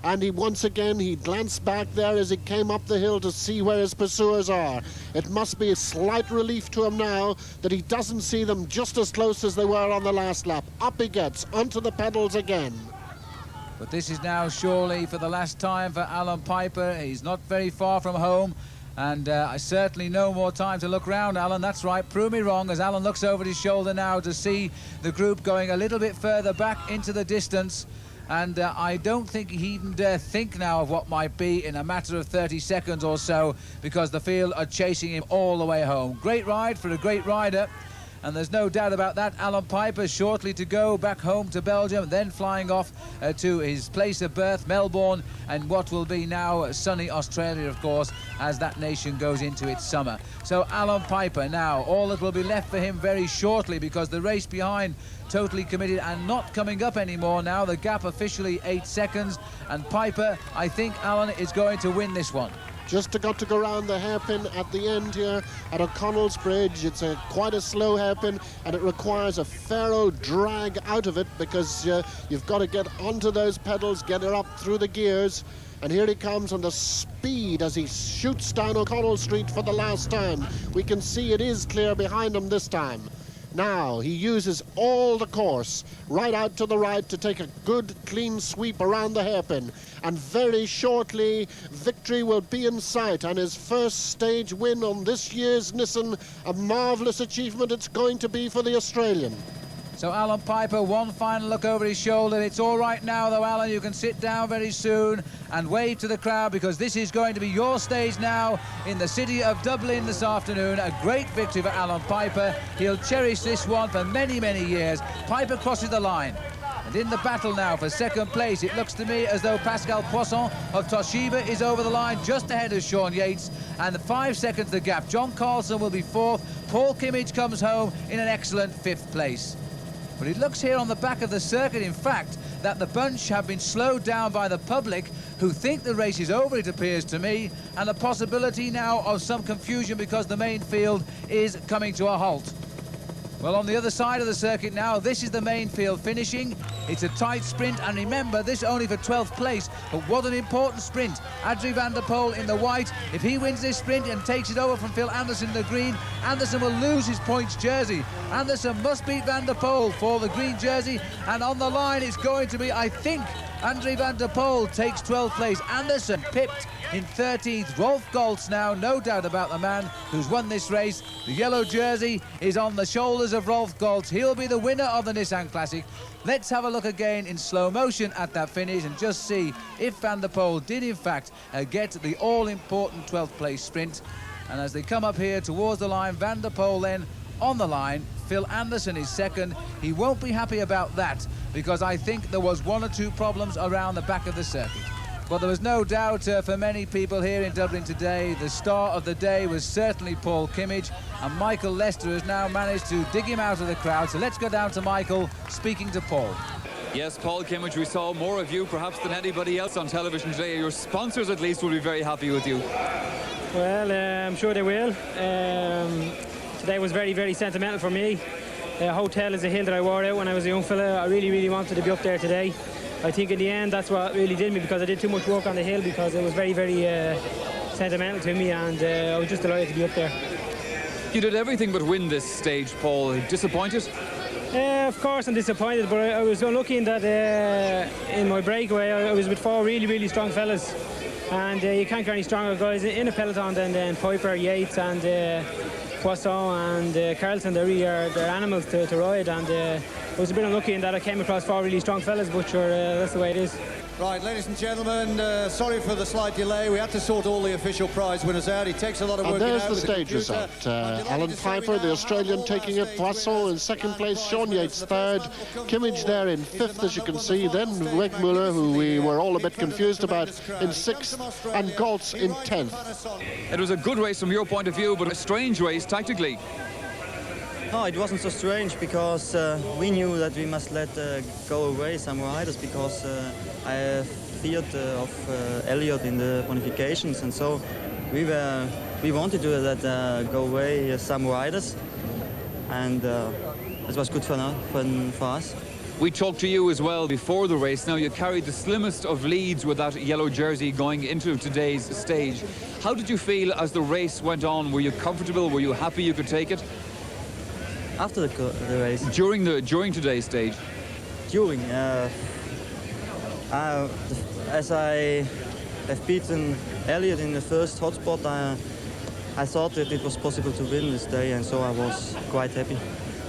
And once again, he glanced back there as he came up the hill to see where his pursuers are. It must be a slight relief to him now that he doesn't see them just as close as they were on the last lap. Up he gets, onto the pedals again. But this is now surely for the last time for Alan Piper. He's not very far from home. And I certainly no more time to look round, Alan. That's right, prove me wrong, as Alan looks over his shoulder now to see the group going a little bit further back into the distance. And I don't think he even dare think now of what might be in a matter of 30 seconds or so, because the field are chasing him all the way home. Great ride for a great rider, and there's no doubt about that. Alan Piper shortly to go back home to Belgium, then flying off to his place of birth, Melbourne, and what will be now sunny Australia, of course, as that nation goes into its summer. So Alan Piper now, all that will be left for him very shortly, because the race behind totally committed and not coming up anymore now. The gap officially 8 seconds, and Piper, I think, Alan, is going to win this one. Just got to go around the hairpin at the end here at O'Connell's Bridge. It's quite a slow hairpin, and it requires a fair old drag out of it, because you've got to get onto those pedals, get her up through the gears. And here he comes on the speed as he shoots down O'Connell Street for the last time. We can see it is clear behind him this time. Now he uses all the course right out to the right to take a good clean sweep around the hairpin, and very shortly victory will be in sight, and his first stage win on this year's Nissan. A marvellous achievement it's going to be for the Australian. So Alan Piper, one final look over his shoulder. It's all right now, though, Alan. You can sit down very soon and wave to the crowd, because this is going to be your stage now in the city of Dublin this afternoon. A great victory for Alan Piper. He'll cherish this one for many, many years. Piper crosses the line. And in the battle now for second place, it looks to me as though Pascal Poisson of Toshiba is over the line, just ahead of Sean Yates, and 5 seconds the gap. John Carlson will be fourth. Paul Kimmage comes home in an excellent fifth place. But it looks here on the back of the circuit, in fact, that the bunch have been slowed down by the public, who think the race is over, it appears to me, and the possibility now of some confusion because the main field is coming to a halt. Well, on the other side of the circuit now, this is the main field finishing. It's a tight sprint, and remember, this only for 12th place, but what an important sprint. Adrie van der Poel in the white. If he wins this sprint and takes it over from Phil Anderson in the green, Anderson will lose his points jersey. Anderson must beat van der Poel for the green jersey, and on the line it's going to be, I think, Adrie van der Poel takes 12th place. Anderson pipped in 13th. Rolf Goltz now, no doubt about the man who's won this race. The yellow jersey is on the shoulders of Rolf Goltz. He'll be the winner of the Nissan Classic. Let's have a look again in slow motion at that finish and just see if Van der Poel did in fact get the all-important 12th place sprint. And as they come up here towards the line, Van der Poel then on the line. Phil Anderson is second. He won't be happy about that, because I think there was one or two problems around the back of the circuit. Well, there was no doubt for many people here in Dublin today, the star of the day was certainly Paul Kimmage, and Michael Lester has now managed to dig him out of the crowd. So let's go down to Michael speaking to Paul. Yes, Paul Kimmage, we saw more of you perhaps than anybody else on television today. Your sponsors at least will be very happy with you. Well, I'm sure they will. Today was very, very sentimental for me. Hotel is a hill that I wore out when I was a young fella. I really, really wanted to be up there today. I think in the end that's what really did me, because I did too much work on the hill, because it was very, very sentimental to me, and I was just delighted to be up there. You did everything but win this stage, Paul. Disappointed? Of course I'm disappointed, but I was unlucky in that in my breakaway I was with four really, really strong fellas, and you can't get any stronger guys in a peloton than Piper, Yates and Poisson and Carlson. They're animals to ride, and I was a bit unlucky in that I came across four really strong fellas, but sure, that's the way it is. Right, ladies and gentlemen, sorry for the slight delay. We had to sort all the official prize winners out. It takes a lot of work. And there's the stage result. Alan Piper, the Australian, taking it. Poisson in second place. Sean Yates third. Kimmage there in fifth, as you can see. Then Wegmuller, who we were all a bit confused about, in sixth. And Goltz in 10th. It was a good race from your point of view, but a strange race tactically. No, it wasn't so strange because we knew that we must let go away some riders because I feared of Elliott in the bonifications, and so we wanted to let go away some riders, and it was good for us. We talked to you as well before the race. Now, you carried the slimmest of leads with that yellow jersey going into today's stage. How did you feel as the race went on? Were you comfortable? Were you happy you could take it? After the race? During today's stage? During, as I have beaten Elliott in the first hotspot, I thought that it was possible to win this day, and so I was quite happy.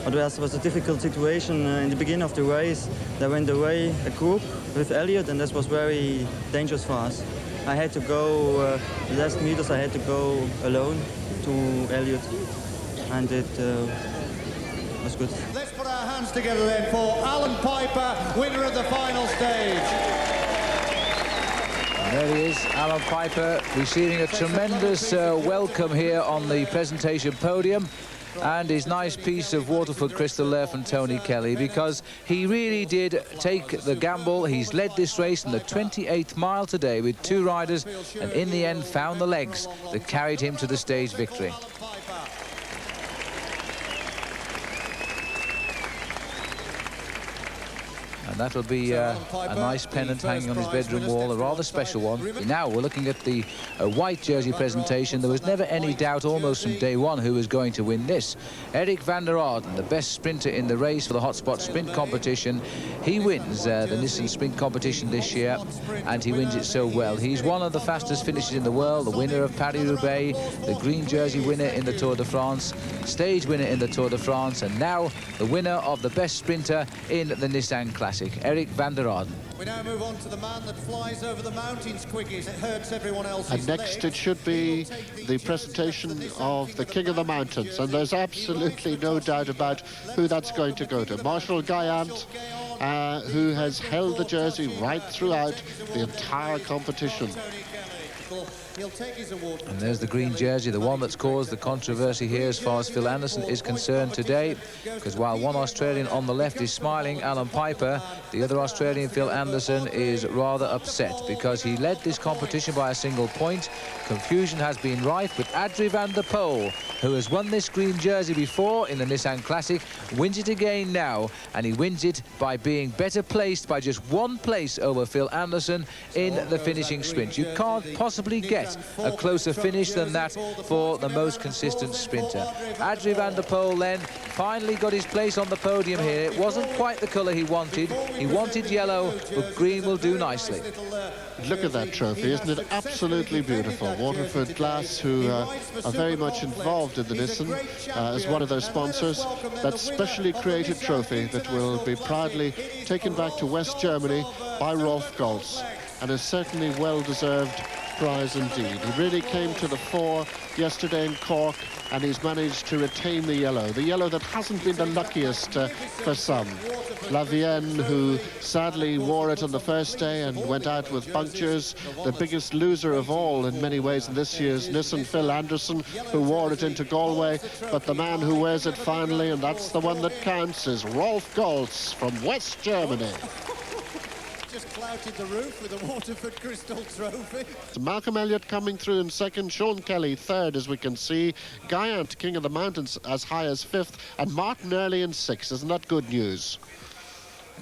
But it was a difficult situation in the beginning of the race. They went away a group with Elliott, and this was very dangerous for us. I had to go, the last meters I had to go alone to Elliott, and it was good. Let's put our hands together then for Alan Piper, winner of the final stage. And there he is, Alan Piper, receiving a tremendous welcome here on the presentation podium, and his nice piece of Waterford crystal there from Tony Kelly, because he really did take the gamble. He's led this race in the 28th mile today with two riders, and in the end found the legs that carried him to the stage victory. And that'll be a nice pennant hanging on his bedroom wall, a rather special one. Now we're looking at the white jersey presentation. There was never any doubt almost from day one who was going to win this. Eric van der Aarden, the best sprinter in the race for the hotspot sprint competition. He wins the Nissan sprint competition this year, and he wins it so well. He's one of the fastest finishers in the world, the winner of Paris-Roubaix, the green jersey winner in the Tour de France, stage winner in the Tour de France, and now the winner of the best sprinter in the Nissan Classic. Eric van der Aarden. We now move on to the man that flies over the mountains quickies. It hurts everyone else's And next it should be the presentation of the King of the Mountains, and there's absolutely no doubt about who that's going to go to. Marshal Guyant, who has held the jersey right throughout the entire competition. And there's the green jersey, the one that's caused the controversy here as far as Phil Anderson is concerned today, because while one Australian on the left is smiling, Alan Piper, the other Australian, Phil Anderson, is rather upset because he led this competition by a single point. Confusion has been rife, but Adrie van der Poel, who has won this green jersey before in the Nissan Classic, wins it again now, and he wins it by being better placed by just one place over Phil Anderson in the finishing sprint. You can't possibly get a closer finish than that for the most consistent sprinter. Adrie van der Poel then finally got his place on the podium here. It wasn't quite the colour he wanted. He wanted yellow, but green will do nicely. Look at that trophy, isn't it absolutely beautiful? Waterford Glass, who are very much involved in the Nissan as one of their sponsors. That specially created trophy that will be proudly taken back to West Germany by Rolf Goltz, and is certainly well-deserved prize indeed. He really came to the fore yesterday in Cork, and he's managed to retain the yellow that hasn't been the luckiest for some. La Vienne, who sadly wore it on the first day and went out with punctures. The biggest loser of all in many ways in this year's Nissan, Phil Anderson, who wore it into Galway. But the man who wears it finally, and that's the one that counts, is Rolf Goltz from West Germany. Just flouted the roof with a Waterford Crystal trophy. Malcolm Elliott coming through in second, Sean Kelly third, as we can see. Guyant, King of the Mountains, as high as fifth, and Martin Early in sixth. Isn't that good news?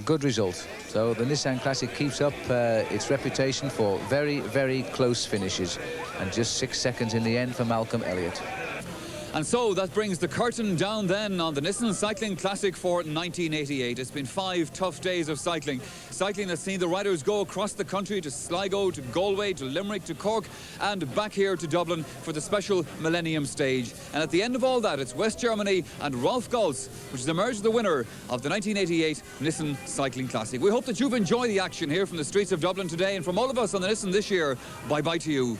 Good result. So the Nissan Classic keeps up its reputation for very, very close finishes, and just 6 seconds in the end for Malcolm Elliott. And so that brings the curtain down then on the Nissan Cycling Classic for 1988. It's been 5 tough days of cycling. Cycling that's seen the riders go across the country to Sligo, to Galway, to Limerick, to Cork, and back here to Dublin for the special Millennium Stage. And at the end of all that, it's West Germany and Rolf Goltz, which has emerged the winner of the 1988 Nissan Cycling Classic. We hope that you've enjoyed the action here from the streets of Dublin today, and from all of us on the Nissan this year, bye-bye to you.